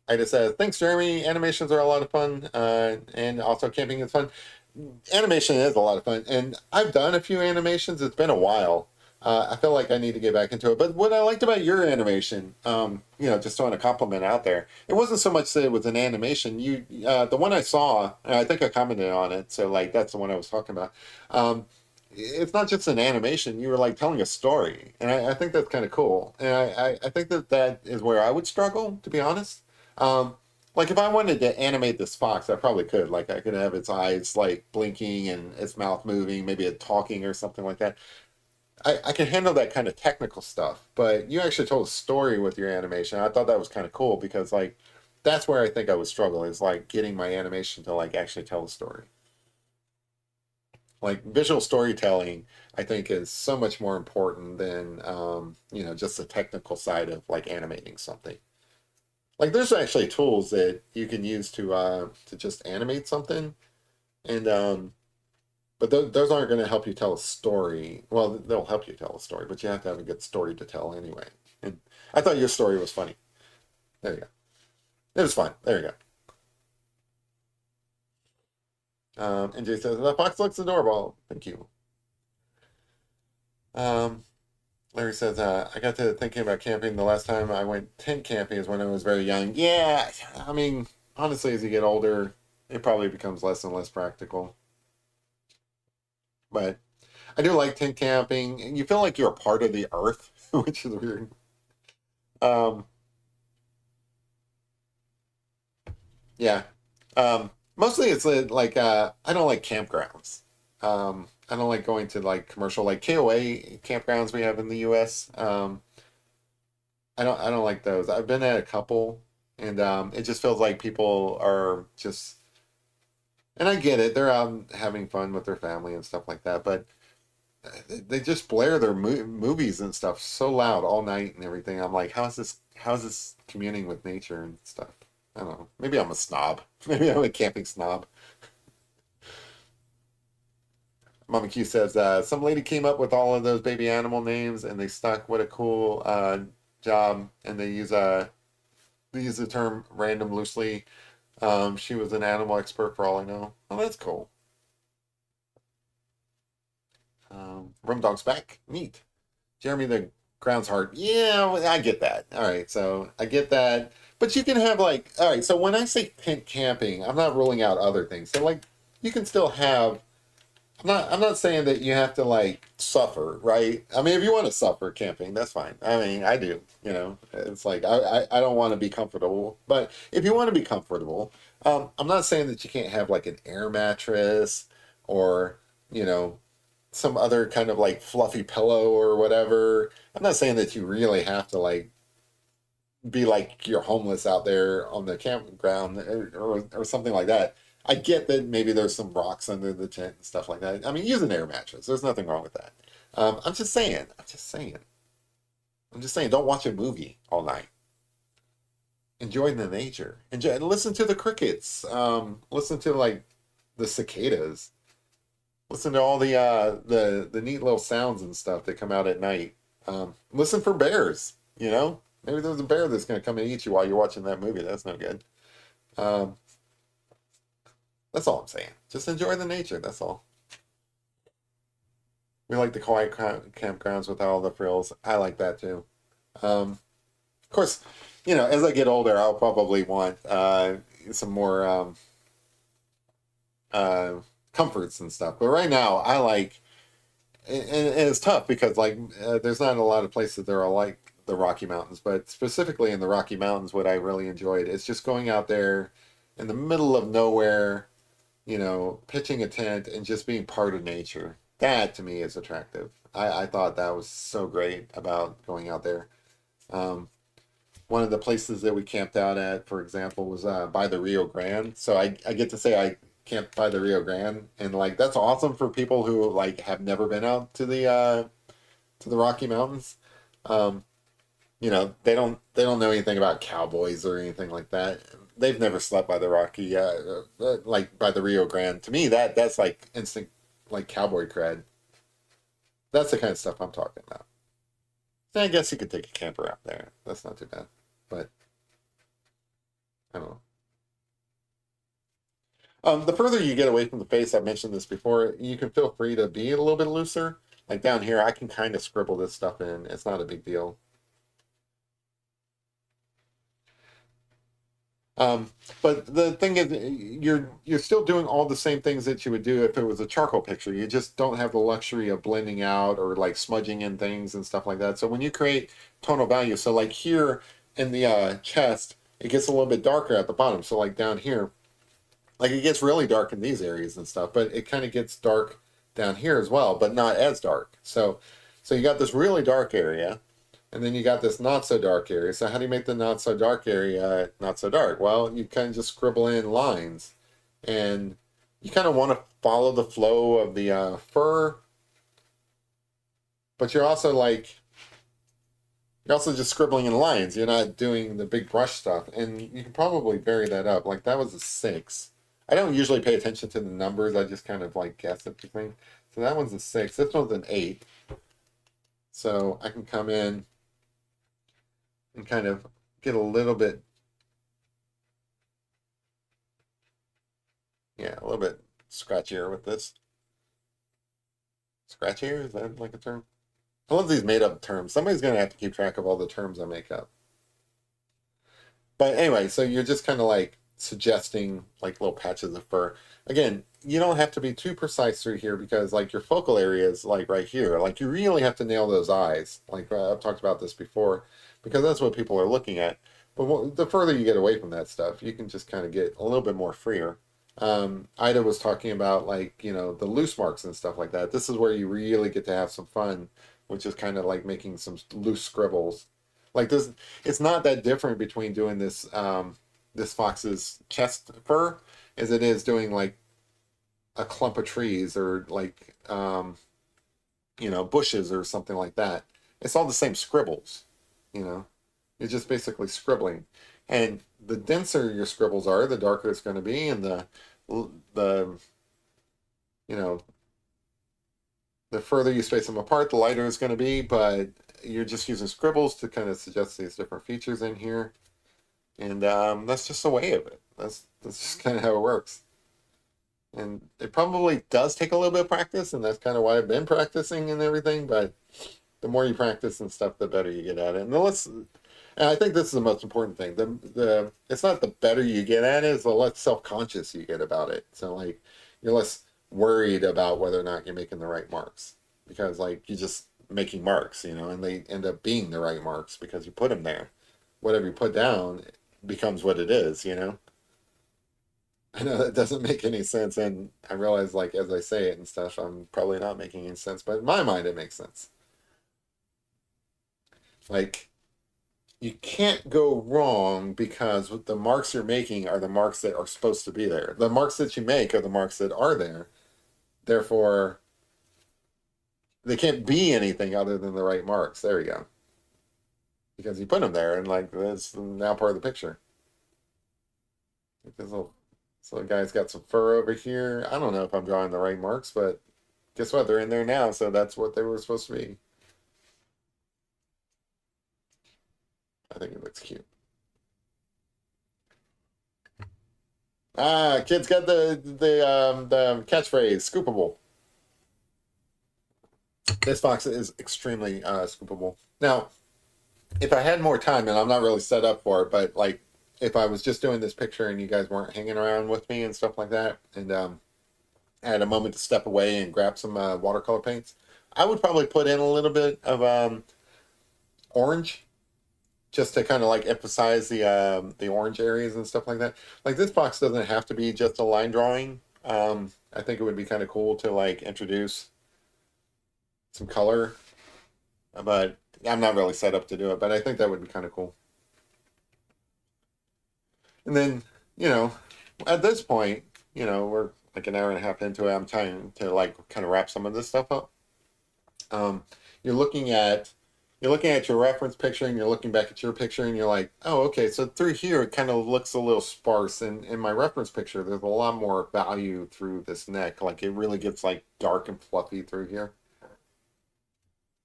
I just said, thanks, Jeremy. Animations are a lot of fun, and also camping is fun. Animation is a lot of fun, and I've done a few animations. It's been a while. I feel like I need to get back into it. But what I liked about your animation, just throwing a compliment out there, it wasn't so much that it was an animation. The one I saw, and I think I commented on it, so like that's the one I was talking about. Um, it's not just an animation. You were like telling a story, and I think that's kind of cool. And I think that that is where I would struggle, to be honest. Um, like if I wanted to animate this fox, I probably could. Like I could have its eyes like blinking and its mouth moving, maybe it talking or something like that. I can handle that kind of technical stuff, but you actually told a story with your animation. I thought that was kind of cool because like that's where I think I would struggle is like getting my animation to like actually tell a story. Like visual storytelling, I think is so much more important than just the technical side of like animating something. Like there's actually tools that you can use to just animate something, and but those aren't going to help you tell a story. Well, they'll help you tell a story, but you have to have a good story to tell anyway. And I thought your story was funny. There you go. It was fun. There you go. And Jay says the fox looks adorable. Thank you. Um, Larry says I got to thinking about camping. The last time I went tent camping is when I was very young. Yeah, I mean, honestly, as you get older, it probably becomes less and less practical. But I do like tent camping, and you feel like you're a part of the earth, which is weird. Um, yeah. Mostly it's I don't like campgrounds. I don't like going to like commercial like KOA campgrounds we have in the US. I don't like those. I've been at a couple, and it just feels like people are just, and I get it, they're out having fun with their family and stuff like that, but they just blare their movies and stuff so loud all night and everything. I'm like, how's this communing with nature and stuff? I don't know. Maybe I'm a snob. Maybe I'm a camping snob. Mama Q says some lady came up with all of those baby animal names and they stuck. What a cool job! And they use the term random loosely. She was an animal expert for all I know. Oh, that's cool. Rum Dog's back. Neat. Jeremy the Ground's Heart. Yeah, well, I get that. All right, so I get that. But you can have like, all right, so when I say tent camping, I'm not ruling out other things. So like you can still have I'm not saying that you have to like suffer, right? I mean, if you want to suffer camping, that's fine. I mean, I do, It's like I don't want to be comfortable, but if you want to be comfortable, I'm not saying that you can't have like an air mattress or, you know, some other kind of like fluffy pillow or whatever. I'm not saying that you really have to like be like you're homeless out there on the campground or something like that. I get that maybe there's some rocks under the tent and stuff like that. I mean, use an air mattress. There's nothing wrong with that. I'm just saying. I'm just saying. I'm just saying. Don't watch a movie all night. Enjoy the nature. Enjoy. Listen to the crickets. Listen to like the cicadas. Listen to all the neat little sounds and stuff that come out at night. Listen for bears. Maybe there's a bear that's going to come and eat you while you're watching that movie. That's no good. Um, that's all I'm saying. Just enjoy the nature. That's all. We like the quiet campgrounds with all the frills. I like that too. Of course, as I get older, I'll probably want some more uh, comforts and stuff. But right now, I like, and it's tough because like there's not a lot of places that are like the Rocky Mountains, but specifically in the Rocky Mountains, what I really enjoyed is just going out there in the middle of nowhere, pitching a tent and just being part of nature. That to me is attractive. I thought that was so great about going out there. Um, One of the places that we camped out at, for example, was by the Rio Grande. So I get to say I camped by the Rio Grande, and like that's awesome for people who like have never been out to the Rocky Mountains. Um, they don't know anything about cowboys or anything like that. they've never slept by the Rocky, like by the Rio Grande. To me, that's like instant, like cowboy cred. That's the kind of stuff I'm talking about. So I guess you could take a camper out there. That's not too bad. But I don't know. The further you get away from the face, I've mentioned this before, you can feel free to be a little bit looser. Like down here, I can kind of scribble this stuff in. It's not a big deal. Um, but the thing is, you're still doing all the same things that you would do if it was a charcoal picture. You just don't have the luxury of blending out or like smudging in things and stuff like that. So when you create tonal value, so like here in the chest, it gets a little bit darker at the bottom. So like down here, like it gets really dark in these areas and stuff, but it kind of gets dark down here as well, but not as dark. So you got this really dark area, and then you got this not so dark area. So how do you make the not so dark area not so dark? Well, you kind of just scribble in lines, and you kind of want to follow the flow of the fur, but you're also just scribbling in lines. You're not doing the big brush stuff, and you can probably vary that up. Like that was a 6. I don't usually pay attention to the numbers. I just kind of like guess at the thing. So that one's a 6. This one's an 8. So I can come in and kind of get a little bit, yeah, a little bit scratchier with this. Scratchier, is that like a term? I love these made up terms. Somebody's gonna have to keep track of all the terms I make up. But anyway, so you're just kind of like suggesting like little patches of fur. Again, you don't have to be too precise through here because like your focal area is like right here. Like you really have to nail those eyes. Like I've talked about this before because that's what people are looking at. But the further you get away from that stuff, you can just kind of get a little bit more freer. Ida was talking about like, the loose marks and stuff like that. This is where you really get to have some fun, which is kind of like making some loose scribbles. Like this, it's not that different between doing this fox's chest fur as it is doing like a clump of trees or like bushes or something like that. It's all the same scribbles, you know. You're just basically scribbling, and the denser your scribbles are, the darker it's going to be, and the you know the further you space them apart, the lighter it's going to be. But you're just using scribbles to kind of suggest these different features in here, and that's just the way of it. That's just kind of how it works. And it probably does take a little bit of practice, and that's kind of why I've been practicing and everything. But the more you practice and stuff, the better you get at it. And I think this is the most important thing. The it's not the better you get at it, it's the less self-conscious you get about it. So like you're less worried about whether or not you're making the right marks because like you're just making marks, and they end up being the right marks because you put them there. Whatever you put down becomes what it is. I know that doesn't make any sense, and I realize like as I say it and stuff, I'm probably not making any sense, but in my mind it makes sense. Like you can't go wrong because the marks you're making are the marks that are supposed to be there. The marks that you make are the marks that are there. Therefore, they can't be anything other than the right marks. There you go. Because you put them there, and like that's now part of the picture. So the guy's got some fur over here. I don't know if I'm drawing the right marks, but guess what? They're in there now, so that's what they were supposed to be. I think it looks cute. Kids got the catchphrase scoopable. This fox is extremely scoopable. Now, if I had more time, and I'm not really set up for it, but like if I was just doing this picture and you guys weren't hanging around with me and stuff like that, and I had a moment to step away and grab some watercolor paints, I would probably put in a little bit of orange just to kind of like emphasize the orange areas and stuff like that. Like this box doesn't have to be just a line drawing. I think it would be kind of cool to like introduce some color, but I'm not really set up to do it. But I think that would be kind of cool. And then at this point, we're like an hour and a half into it. I'm trying to like kind of wrap some of this stuff up. You're looking at you're looking at your reference picture and you're looking back at your picture and you're like, oh, okay, so through here it kind of looks a little sparse. And in my reference picture, there's a lot more value through this neck. Like it really gets like dark and fluffy through here.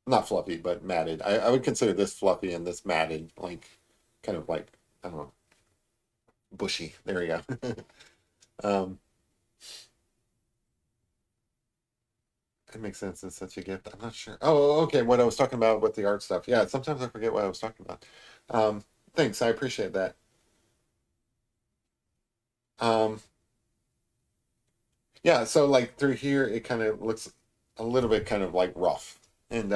Not fluffy, but matted. I would consider this fluffy and this matted, like kind of like, I don't know, bushy. There we go. um, it makes sense. It's such a gift. I'm not sure. Oh, okay. What I was talking about with the art stuff. Yeah, sometimes I forget what I was talking about. Thanks. I appreciate that. Um, yeah, so like through here, it kind of looks a little bit kind of like rough. And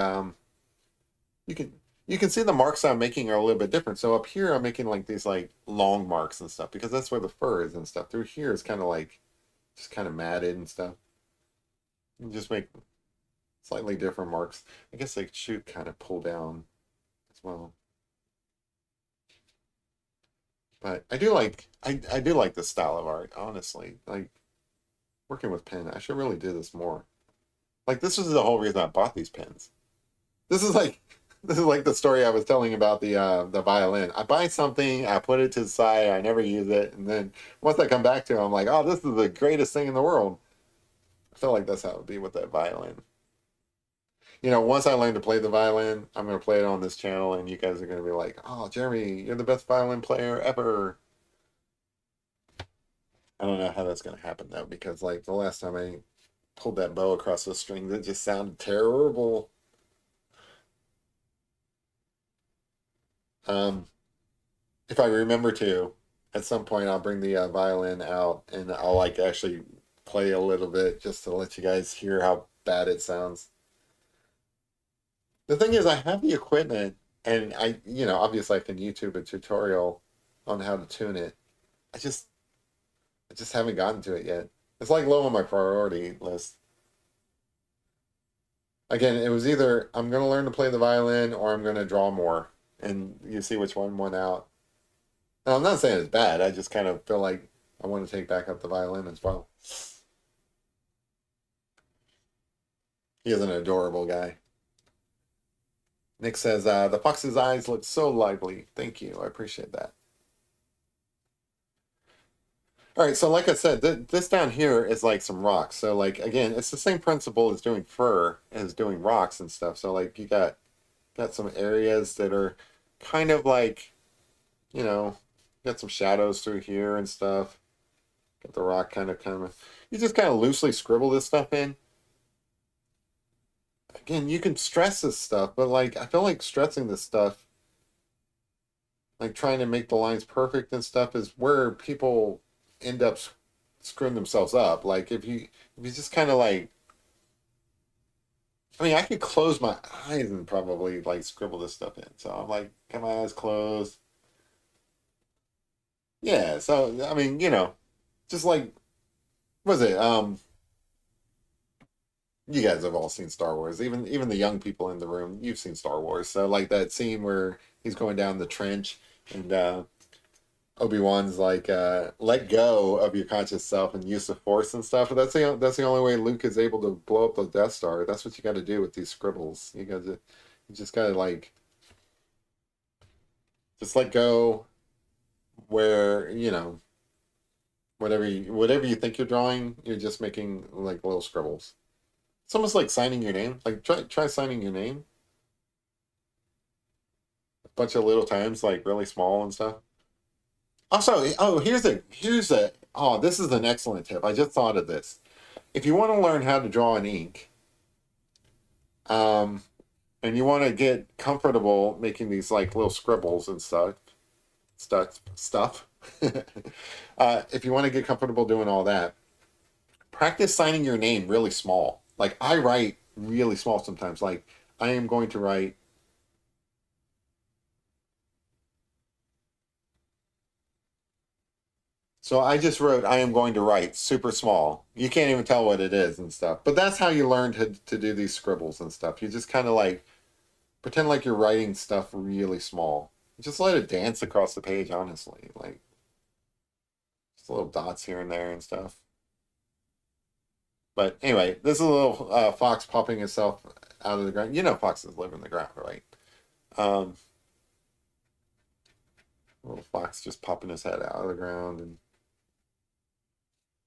you can you can see the marks I'm making are a little bit different. So up here, I'm making like these like long marks and stuff because that's where the fur is and stuff. Through here is kind of like just kind of matted and stuff. You just make slightly different marks. I guess they should kind of pull down as well. But I do like this style of art, honestly. Like working with pen, I should really do this more. Like this is the whole reason I bought these pens. This is like this is like the story I was telling about the violin. I buy something, I put it to the side, I never use it, and then once I come back to it, I'm like, oh, this is the greatest thing in the world. I feel like that's how it would be with that violin. You know, once I learn to play the violin, I'm gonna play it on this channel, and you guys are gonna be like, "Oh, Jeremy, you're the best violin player ever." I don't know how that's gonna happen though, because like the last time I pulled that bow across the strings, it just sounded terrible. Um, if I remember to, at some point, I'll bring the violin out and I'll like actually play a little bit just to let you guys hear how bad it sounds. The thing is, I have the equipment, and obviously I can YouTube a tutorial on how to tune it. I just, I just haven't gotten to it yet. It's like low on my priority list. Again, it was either I'm going to learn to play the violin or I'm going to draw more, and you see which one won out. Now, I'm not saying it's bad. I just kind of feel like I want to take back up the violin as well. He is an adorable guy. Nick says, the fox's eyes look so lively. Thank you. I appreciate that. All right, so like I said, this down here is like some rocks. So like again, it's the same principle as doing fur as doing rocks and stuff. So like you got some areas that are kind of like, you know, got some shadows through here and stuff. Got the rock kind of. You just kind of loosely scribble this stuff in. Again, you can stress this stuff, but like I feel like stressing this stuff, like trying to make the lines perfect and stuff, is where people end up screwing themselves up. Like if you just kind of like, I mean, I could close my eyes and probably like scribble this stuff in. So I'm like, got my eyes closed. Yeah. So I mean, just like, was it? You guys have all seen Star Wars. Even the young people in the room, you've seen Star Wars. So like that scene where he's going down the trench and Obi-Wan's like, let go of your conscious self and use the force and stuff. That's the only way Luke is able to blow up the Death Star. That's what you got to do with these scribbles. You just got to like just let go where, whatever you think you're drawing, you're just making like little scribbles. It's almost like signing your name. Like try signing your name a bunch of little times, like really small and stuff. Also, oh, here's a oh, this is an excellent tip. I just thought of this. If you want to learn how to draw in ink, um, and you want to get comfortable making these like little scribbles and stuff. If you want to get comfortable doing all that, practice signing your name really small. Like I write really small sometimes. Like I am going to write. So I just wrote, I am going to write super small. You can't even tell what it is and stuff. But that's how you learn to do these scribbles and stuff. You just kind of like pretend like you're writing stuff really small. Just let it dance across the page, honestly. Like just little dots here and there and stuff. But anyway, this is a little fox popping itself out of the ground. You know foxes live in the ground, right? Um, little fox just popping his head out of the ground, and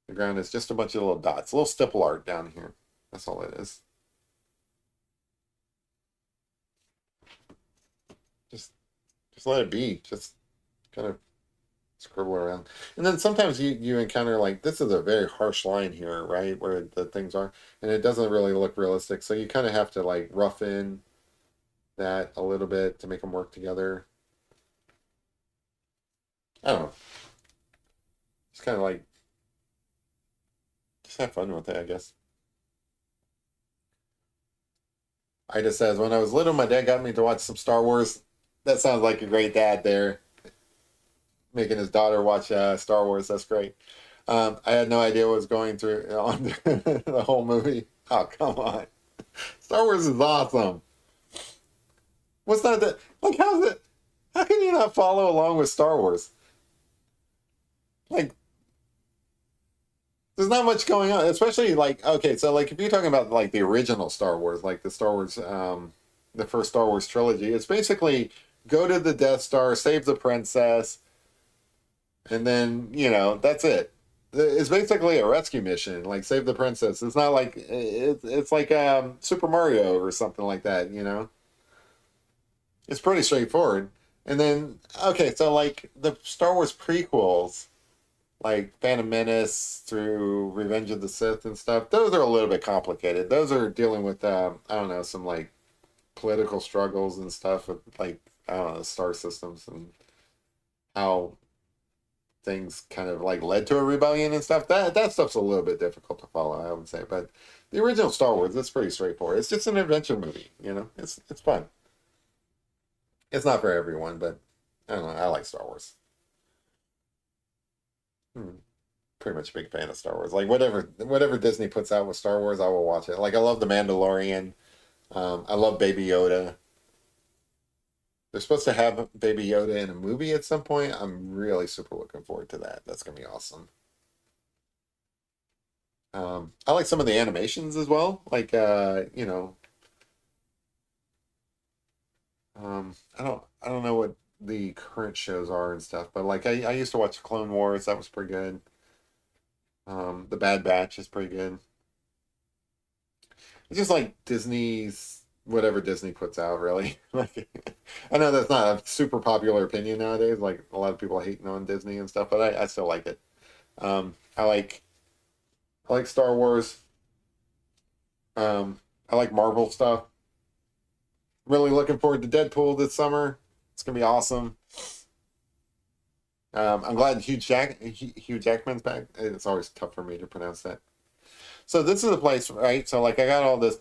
the ground is just a bunch of little dots, a little stipple art down here. That's all it is. Just, just let it be. Just kind of scribble around. And then sometimes you encounter like this is a very harsh line here, right, where the things are, and it doesn't really look realistic. So you kind of have to like rough in that a little bit to make them work together. I don't know. It's kind of like just have fun with it, I guess. Ida says, when I was little, my dad got me to watch some Star Wars. That sounds like a great dad there, making his daughter watch Star Wars. That's great. I had no idea what was going through on the whole movie. Oh, come on. Star Wars is awesome. What's not that? Like, how's it? How can you not follow along with Star Wars? Like, there's not much going on, especially like, okay, so like if you're talking about like the original Star Wars, like the Star Wars, the first Star Wars trilogy, it's basically go to the Death Star, save the princess, and then that's it. It's basically a rescue mission, like save the princess. It's not like it's like Super Mario or something like that. It's pretty straightforward. And then okay, so like the Star Wars prequels, like Phantom Menace through Revenge of the Sith and stuff, those are a little bit complicated. Those are dealing with I don't know, some like political struggles and stuff with like I don't know, star systems and how things kind of like led to a rebellion and stuff. That stuff's a little bit difficult to follow, I would say. But the original Star Wars, it's pretty straightforward. It's just an adventure movie. It's fun. It's not for everyone, but I don't know. I like Star Wars. Hmm. Pretty much a big fan of Star Wars. Like whatever Disney puts out with Star Wars, I will watch it. Like I love The Mandalorian. I love Baby Yoda. They're supposed to have Baby Yoda in a movie at some point. I'm really super looking forward to that. That's gonna be awesome. I like some of the animations as well. Like I don't know what the current shows are and stuff, but like I used to watch Clone Wars. That was pretty good. The Bad Batch is pretty good. It's just like Disney's whatever Disney puts out, really. Like, I know that's not a super popular opinion nowadays. Like a lot of people hating on Disney and stuff, but I still like it. I like Star Wars. I like Marvel stuff. Really looking forward to Deadpool this summer. It's gonna be awesome. I'm glad Hugh Jackman's back. It's always tough for me to pronounce that. So this is a place, right? So like I got all this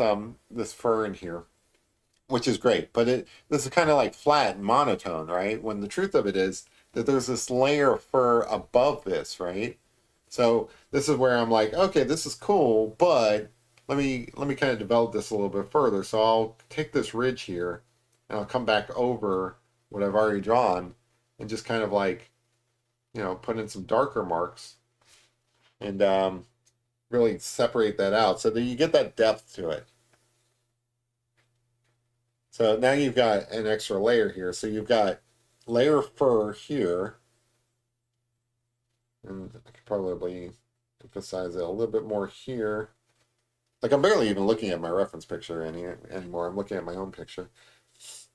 fur in here, which is great, but this is kind of like flat and monotone, right? When the truth of it is that there's this layer of fur above this, right? So this is where I'm like, okay, this is cool, but let me kind of develop this a little bit further. So I'll take this ridge here and I'll come back over what I've already drawn and just kind of like, put in some darker marks and really separate that out so that you get that depth to it. So now you've got an extra layer here. So you've got layer fur here. And I could probably emphasize it a little bit more here. Like I'm barely even looking at my reference picture anymore. I'm looking at my own picture.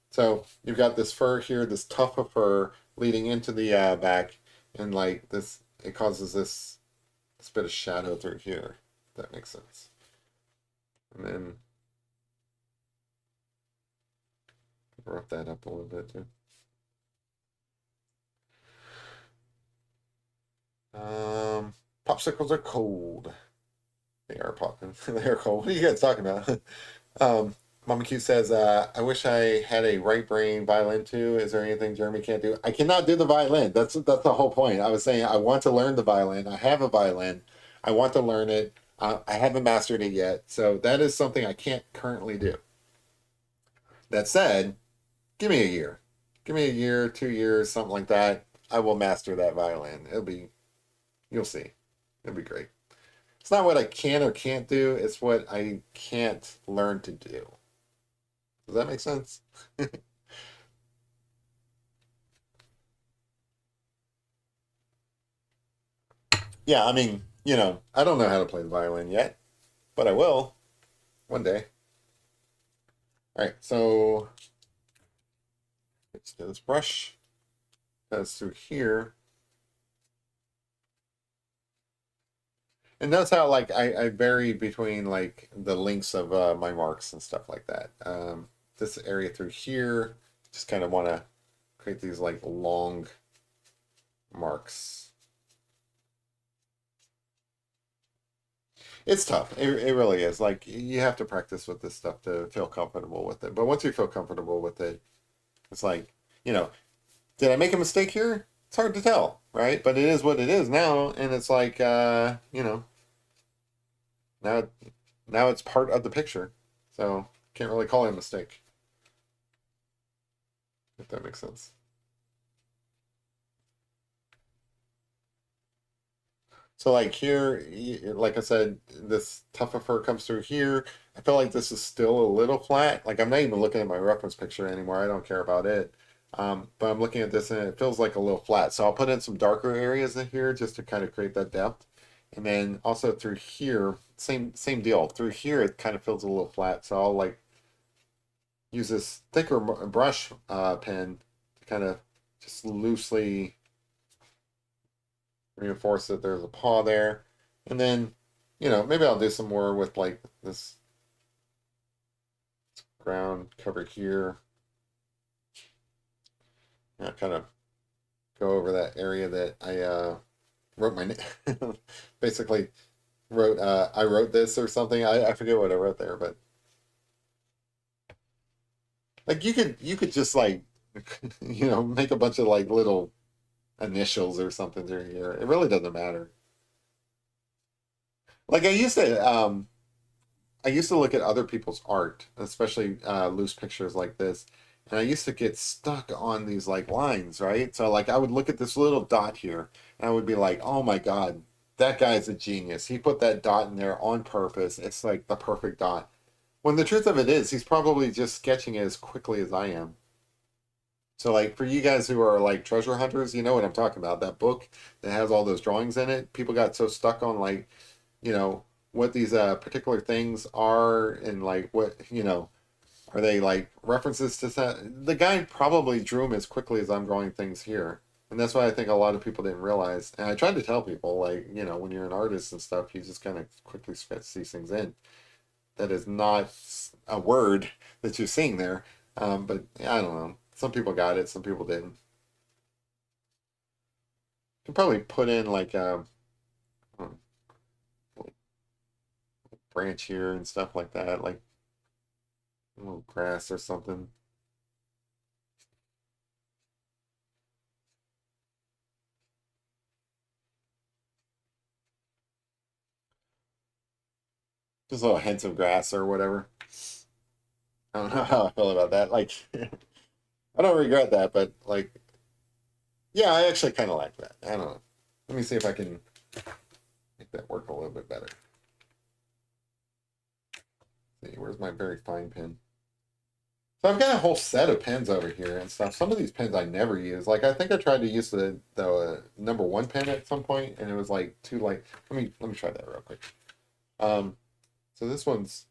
So you've got this fur here, this tuft of fur leading into the back, and like this, it causes this bit of shadow through here. If that makes sense. And then rough that up a little bit too. Popsicles are cold. They are popping. They are cold. What are you guys talking about? Mama Q says, I wish I had a right brain violin too. Is there anything Jeremy can't do? I cannot do the violin. That's the whole point. I was saying I want to learn the violin. I have a violin. I want to learn it. I haven't mastered it yet. So that is something I can't currently do. That said, give me a year. Give me a year, 2 years, something like that. I will master that violin. You'll see. It'll be great. It's not what I can or can't do, it's what I can't learn to do. Does that make sense? Yeah, I mean, I don't know how to play the violin yet, but I will one day. All right, so let's do this brush. Goes through here. And notice how like I vary between like the lengths of my marks and stuff like that. This area through here, just kind of want to create these like long marks. It's tough. It really is. Like you have to practice with this stuff to feel comfortable with it. But once you feel comfortable with it, it's like, you know, did I make a mistake here? It's hard to tell, right? But it is what it is now, and it's like now now it's part of the picture. So can't really call it a mistake, if that makes sense. So like here, like I said, this tougher fur comes through here. I feel like this is still a little flat. Like I'm not even looking at my reference picture anymore. I don't care about it. But I'm looking at this and it feels like a little flat. So I'll put in some darker areas in here just to kind of create that depth. And then also through here, same deal. Through here, it kind of feels a little flat. So I'll like use this thicker brush pen to kind of just loosely reinforce that there's a paw there. And then, maybe I'll do some more with like this ground cover here. Kind of go over that area that I wrote my name. Basically wrote I wrote this or something. I forget what I wrote there, but like you could just like make a bunch of like little initials or something through here. It really doesn't matter. Like I used to look at other people's art, especially loose pictures like this, and I used to get stuck on these like lines, right? So like I would look at this little dot here, and I would be like, "Oh my God, that guy's a genius. He put that dot in there on purpose. It's like the perfect dot." When the truth of it is, he's probably just sketching it as quickly as I am. So like for you guys who are like treasure hunters, you know what I'm talking about. That book that has all those drawings in it. People got so stuck on like you know what these particular things are and like what are they like references to that. The guy probably drew them as quickly as I'm drawing things here, and that's why I think a lot of people didn't realize. And I tried to tell people like when you're an artist and stuff, you just kind of quickly sketch these things in. That is not a word that you're seeing there. But yeah, I don't know, some people got it, some people didn't. You can probably put in like a branch here and stuff like that, like a little grass or something. Just little hints of grass or whatever. I don't know how I feel about that. Like, I don't regret that, but like, yeah, I actually kind of like that. I don't know. Let me see if I can make that work a little bit better. Let's see, where's my very fine pen? So I've got a whole set of pens over here and stuff. Some of these pens I never use. Like I think I tried to use the number one pen at some point, and it was like too light. Let me try that real quick. Um, so this one's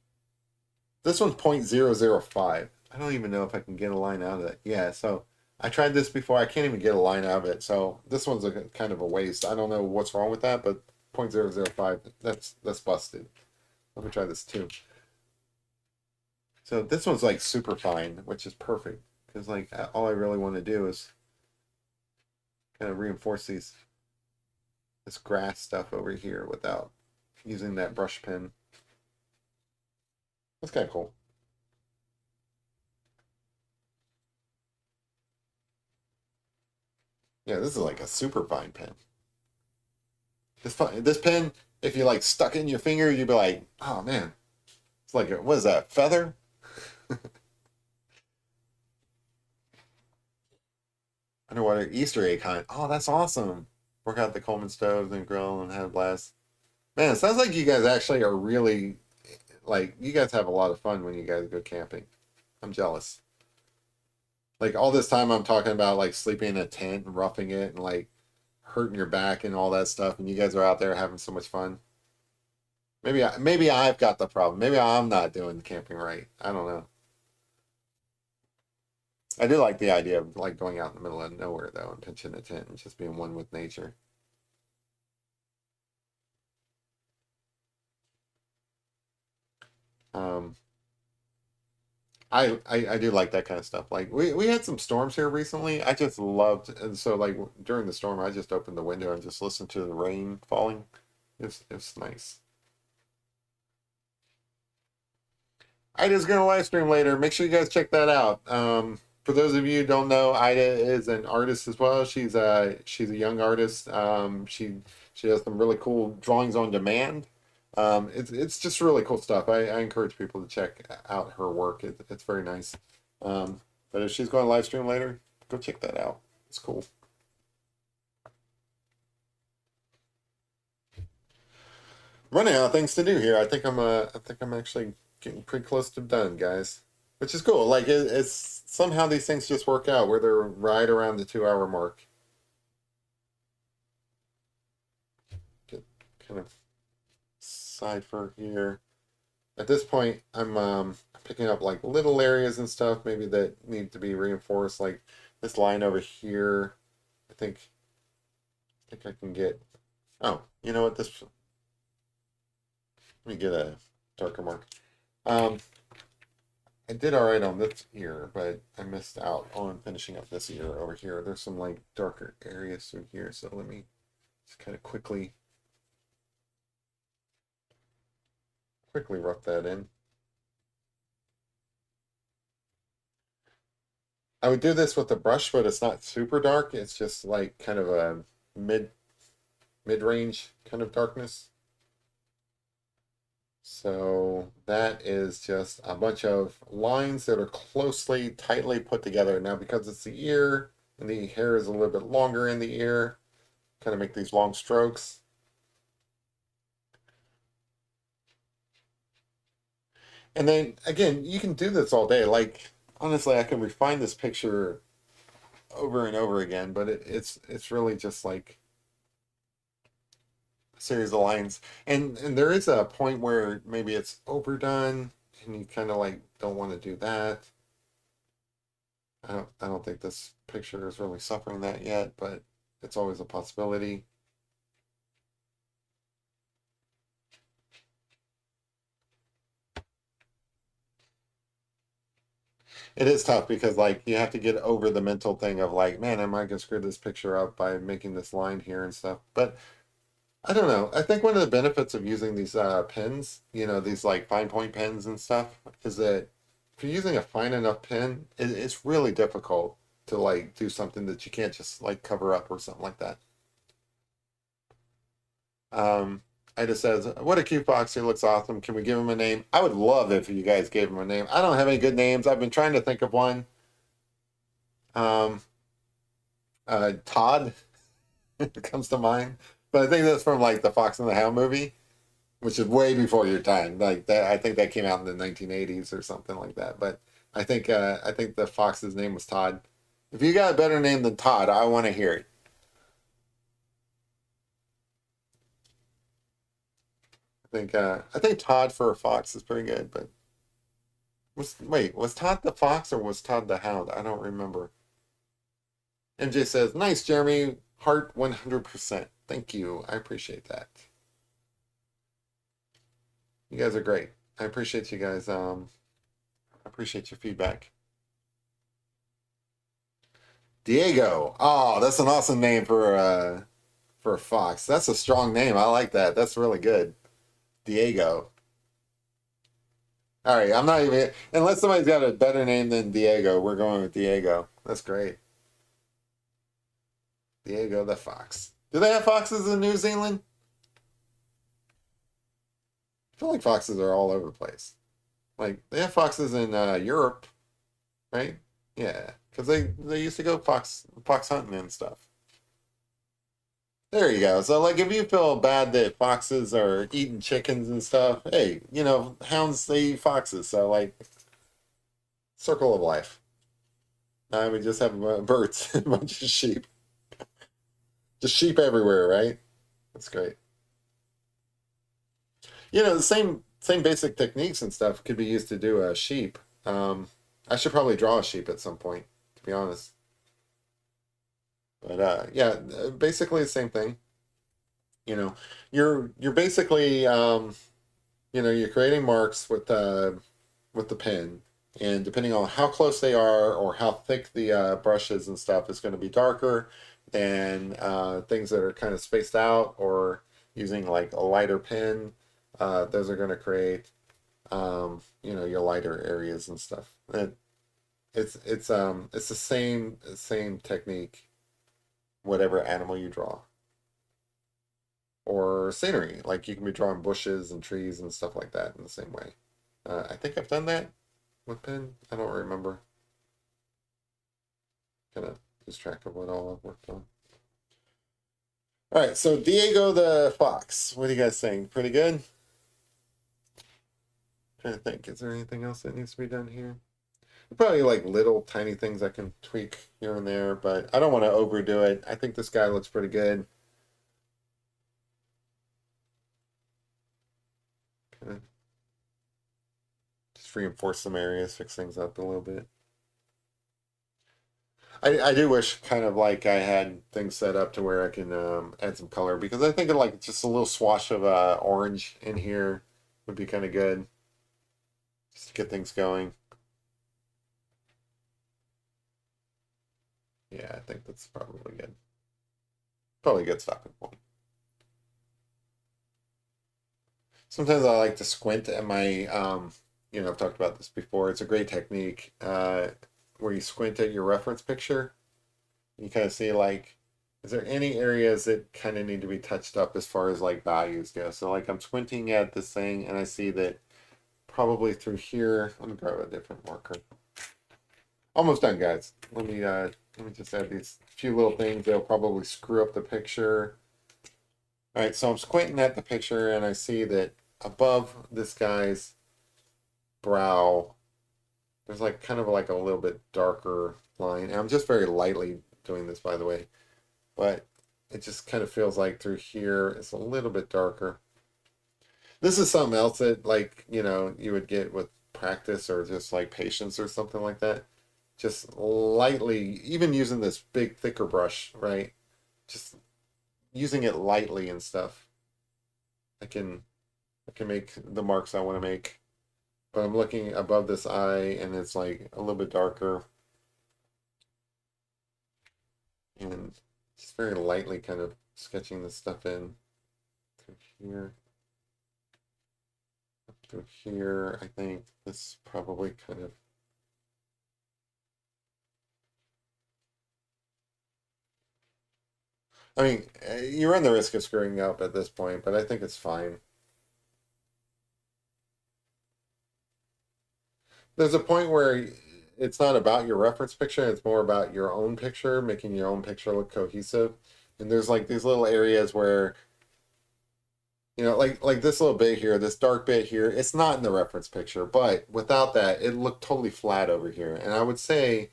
0.005. I don't even know if I can get a line out of it. Yeah, so I tried this before. I can't even get a line out of it. So this one's a kind of a waste. I don't know what's wrong with that, but 0.005, that's busted. Let me try this too. So this one's like super fine, which is perfect because like all I really want to do is kind of reinforce this grass stuff over here without using that brush pen. That's kind of cool. Yeah, this is like a super fine pen. This pen, if you like stuck it in your finger, you'd be like, oh man, it's like what is that, feather? Underwater Easter egg hunt. Oh, that's awesome. Work out the Coleman stoves and grill and have blasts. Man, it sounds like you guys actually are really like you guys have a lot of fun when you guys go camping. I'm jealous. Like all this time I'm talking about like sleeping in a tent and roughing it and like hurting your back and all that stuff, and you guys are out there having so much fun. Maybe I've got the problem. Maybe I'm not doing camping right. I don't know. I do like the idea of like going out in the middle of nowhere though and pitching a tent and just being one with nature. Um, I do like that kind of stuff. Like we had some storms here recently. I just loved, and so like during the storm, I just opened the window and just listened to the rain falling. It's nice. Ida's gonna live stream later. Make sure you guys check that out. For those of you who don't know, Ida is an artist as well. She's a young artist. She has some really cool drawings on demand. It's just really cool stuff. I encourage people to check out her work. It's very nice. But if she's going to live stream later, go check that out. It's cool. Running out of things to do here. I think I'm actually getting pretty close to done, guys. Which is cool. Like it's somehow these things just work out where they're right around the 2 hour mark. Get kind of cipher here. At this point, I'm picking up like little areas and stuff maybe that need to be reinforced. Like this line over here. I think I can get. Oh, you know what? This. Let me get a darker mark. Um, I did all right on this ear, but I missed out on finishing up this ear over here. There's some like darker areas through here, so let me just kind of quickly rub that in. I would do this with the brush, but it's not super dark. It's just like kind of a mid-range kind of darkness. So that is just a bunch of lines that are tightly put together. Now, because it's the ear and the hair is a little bit longer in the ear, kind of make these long strokes. And then again, you can do this all day. Like honestly, I can refine this picture over and over again, but it's really just like a series of lines. And there is a point where maybe it's overdone and you kind of like don't want to do that. I don't think this picture is really suffering that yet, but it's always a possibility. It is tough because like you have to get over the mental thing of like, man, am I gonna screw this picture up by making this line here and stuff? But I don't know. I think one of the benefits of using these pens, these like fine point pens and stuff, is that if you're using a fine enough pen, it's really difficult to like do something that you can't just like cover up or something like that. Um, Ida says, "What a cute fox! He looks awesome. Can we give him a name?" I would love if you guys gave him a name. I don't have any good names. I've been trying to think of one. Um, Todd comes to mind, but I think that's from like the Fox and the Hound movie, which is way before your time. Like that, I think that came out in the 1980s or something like that. But I think the fox's name was Todd. If you got a better name than Todd, I want to hear it. I think Todd for a fox is pretty good. But was Todd the fox or was Todd the hound? I don't remember. MJ says, "Nice, Jeremy. Heart 100%. Thank you. I appreciate that. You guys are great. I appreciate you guys. I appreciate your feedback." Diego. Oh, that's an awesome name for a fox. That's a strong name. I like that. That's really good. Diego. All right, I'm not even unless somebody's got a better name than Diego, we're going with Diego. That's great. Diego the fox. Do they have foxes in New Zealand? I feel like foxes are all over the place. Like they have foxes in Europe, right? Yeah, because they used to go fox hunting and stuff. There you go. So like if you feel bad that foxes are eating chickens and stuff, hey, hounds they eat foxes. So like circle of life. We just have birds, a bunch of sheep. Just sheep everywhere, right? That's great. You know, the same basic techniques and stuff could be used to do a sheep. Um, I should probably draw a sheep at some point, to be honest. But yeah, basically the same thing. You know, you're basically you're creating marks with the pen, and depending on how close they are or how thick the brushes and stuff is going to be darker than things that are kind of spaced out or using like a lighter pen. Those are going to create your lighter areas and stuff. And it's the same technique, whatever animal you draw. Or scenery, like you can be drawing bushes and trees and stuff like that in the same way. I think I've done that with pen. I don't remember. Kind of lose track of what all I've worked on. All right, so Diego the Fox. What do you guys think? Pretty good? Trying to think, is there anything else that needs to be done here? Probably like little tiny things I can tweak here and there, but I don't want to overdo it. I think this guy looks pretty good. Kind of just reinforce some areas, fix things up a little bit. I do wish kind of like I had things set up to where I can add some color because I think like just a little swash of orange in here would be kind of good just to get things going. Yeah, I think that's probably good. Probably a good stopping point. Sometimes I like to squint at my, I've talked about this before. It's a great technique where you squint at your reference picture. You kind of see like, is there any areas that kind of need to be touched up as far as like values go? So like I'm squinting at this thing and I see that probably through here. Let me grab a different marker. Almost done, guys. Let me just add these few little things that'll probably screw up the picture. All right, so I'm squinting at the picture and I see that above this guy's brow, there's like kind of like a little bit darker line. And I'm just very lightly doing this, by the way, but it just kind of feels like through here it's a little bit darker. This is something else that like, you would get with practice or just like patience or something like that. Just lightly, even using this big thicker brush, right? Just using it lightly and stuff. I can make the marks I want to make. But I'm looking above this eye and it's like a little bit darker. And just very lightly kind of sketching this stuff in through here. Up through here, I think this probably kind of I mean, you run the risk of screwing up at this point, but I think it's fine. There's a point where it's not about your reference picture, it's more about your own picture, making your own picture look cohesive. And there's like these little areas where, like this little bit here, this dark bit here, it's not in the reference picture, but without that, it looked totally flat over here. And I would say,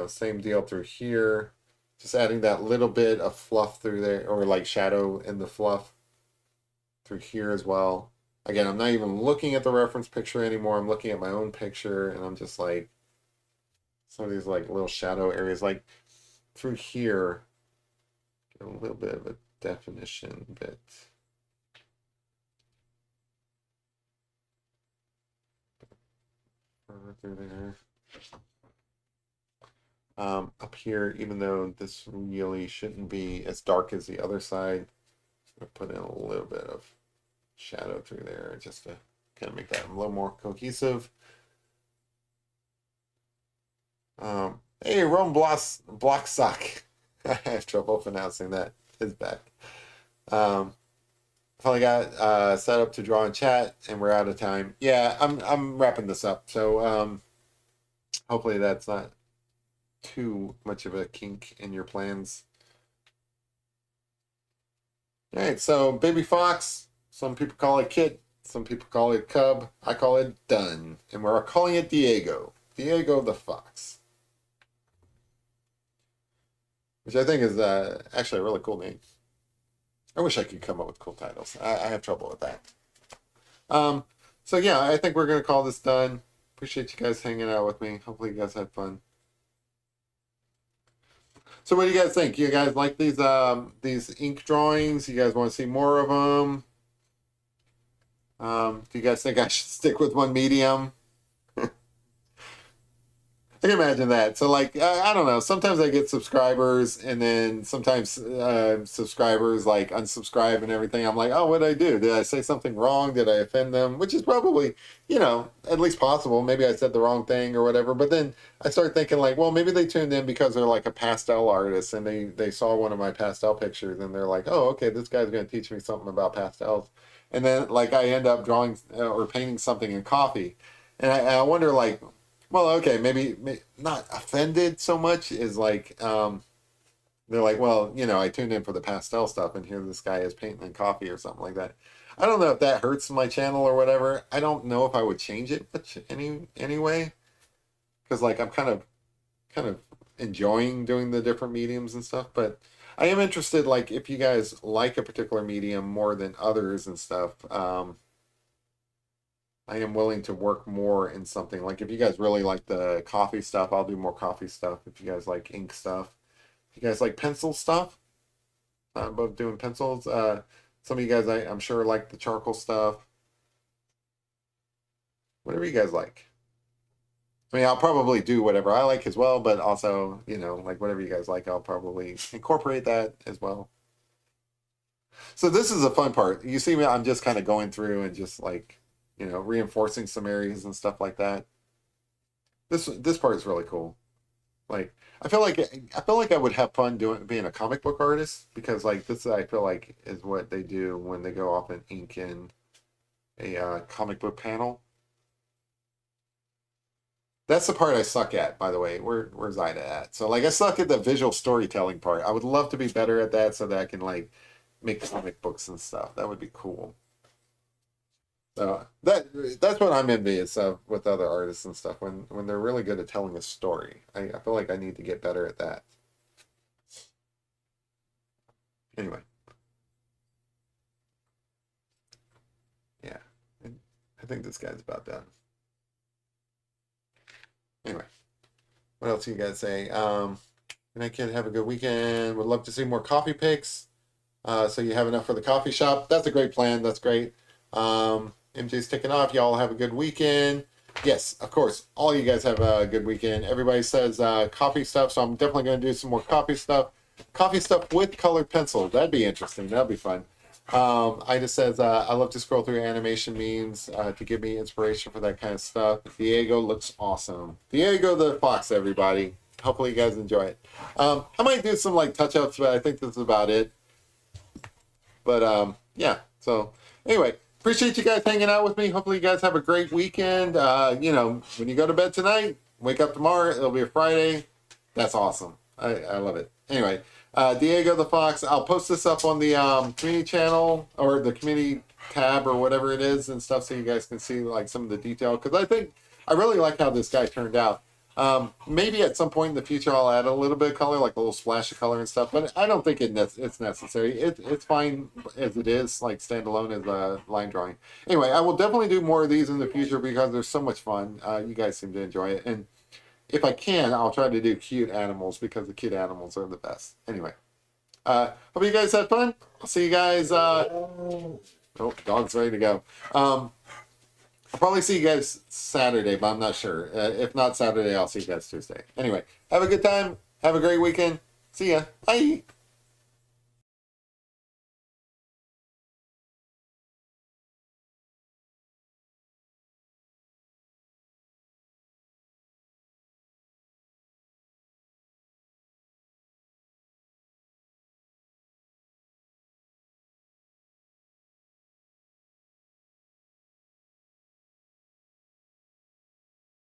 same deal through here. Just adding that little bit of fluff through there, or like shadow in the fluff through here as well. Again, I'm not even looking at the reference picture anymore. I'm looking at my own picture and I'm just like, some of these like little shadow areas, like through here, get a little bit of a definition bit. Through there. Up here, even though this really shouldn't be as dark as the other side, I'm gonna put in a little bit of shadow through there just to kind of make that a little more cohesive. Hey, Rome Blocksock. I have trouble pronouncing that. Is back. Finally got set up to draw in chat, and we're out of time. Yeah, I'm wrapping this up. So hopefully that's not too much of a kink in your plans. All right, so baby fox. Some people call it kit. Some people call it cub. I call it done, and we're calling it Diego. Diego the fox. which I think is actually a really cool name. I wish I could come up with cool titles. I have trouble with that. Um, so yeah, I think we're gonna call this done. Appreciate you guys hanging out with me. Hopefully you guys had fun. So what do you guys think? You guys like these ink drawings? You guys want to see more of them? Do you guys think I should stick with one medium? I can imagine that. So, like, I don't know. Sometimes I get subscribers, and then sometimes subscribers like unsubscribe and everything. I'm like, oh, what did I do? Did I say something wrong? Did I offend them? Which is probably, at least possible. Maybe I said the wrong thing or whatever. But then I start thinking, like, well, maybe they tuned in because they're like a pastel artist, and they saw one of my pastel pictures, and they're like, oh, okay, this guy's going to teach me something about pastels. And then, like, I end up drawing or painting something in coffee, and I wonder, like, well, okay, maybe not offended so much is like they're like, well, I tuned in for the pastel stuff, and here this guy is painting in coffee or something like that. I don't know if that hurts my channel or whatever. I don't know if I would change it much anyway, because like I'm kind of enjoying doing the different mediums and stuff. But I am interested, like if you guys like a particular medium more than others and stuff. I am willing to work more in something. Like if you guys really like the coffee stuff, I'll do more coffee stuff. If you guys like ink stuff, if you guys like pencil stuff, I'm above doing pencils. Some of you guys, I'm sure, like the charcoal stuff. Whatever you guys like. I mean, I'll probably do whatever I like as well, but also, like whatever you guys like, I'll probably incorporate that as well. So this is a fun part. You see me, I'm just kind of going through and just like, reinforcing some areas and stuff like that. This part is really cool. Like I feel like I would have fun being a comic book artist, because like this I feel like is what they do when they go off and ink in a comic book panel. That's the part I suck at, by the way. Where's Ida at? So like I suck at the visual storytelling part. I would love to be better at that so that I can like make comic books and stuff. That would be cool. So that's what I'm envious of with other artists and stuff, when they're really good at telling a story. I feel like I need to get better at that. Anyway, yeah, I think this guy's about done. Anyway, what else you guys say? And I can have a good weekend. Would love to see more coffee picks. So you have enough for the coffee shop. That's a great plan. That's great. MJ's taking off. Y'all have a good weekend. Yes, of course. All you guys have a good weekend. Everybody says coffee stuff, so I'm definitely going to do some more coffee stuff. Coffee stuff with colored pencils. That'd be interesting. That'd be fun. Ida says, I love to scroll through animation memes to give me inspiration for that kind of stuff. Diego looks awesome. Diego the Fox, everybody. Hopefully you guys enjoy it. I might do some like touch-ups, but I think this is about it. But yeah, so anyway, appreciate you guys hanging out with me. Hopefully you guys have a great weekend. When you go to bed tonight, wake up tomorrow, it'll be a Friday. That's awesome. I love it. Anyway, Diego the Fox, I'll post this up on the community channel or the community tab or whatever it is and stuff, so you guys can see like some of the detail, because I really like how this guy turned out. Maybe at some point in the future I'll add a little bit of color, like a little splash of color and stuff, but I don't think it's necessary. It's fine as it is, like standalone as a line drawing. Anyway, I will definitely do more of these in the future because they're so much fun. You guys seem to enjoy it, and if I can, I'll try to do cute animals because the cute animals are the best. Anyway, hope you guys had fun. I'll see you guys. Oh, dog's ready to go. I'll probably see you guys Saturday, but I'm not sure. If not Saturday, I'll see you guys Tuesday. Anyway, have a good time. Have a great weekend. See ya. Bye.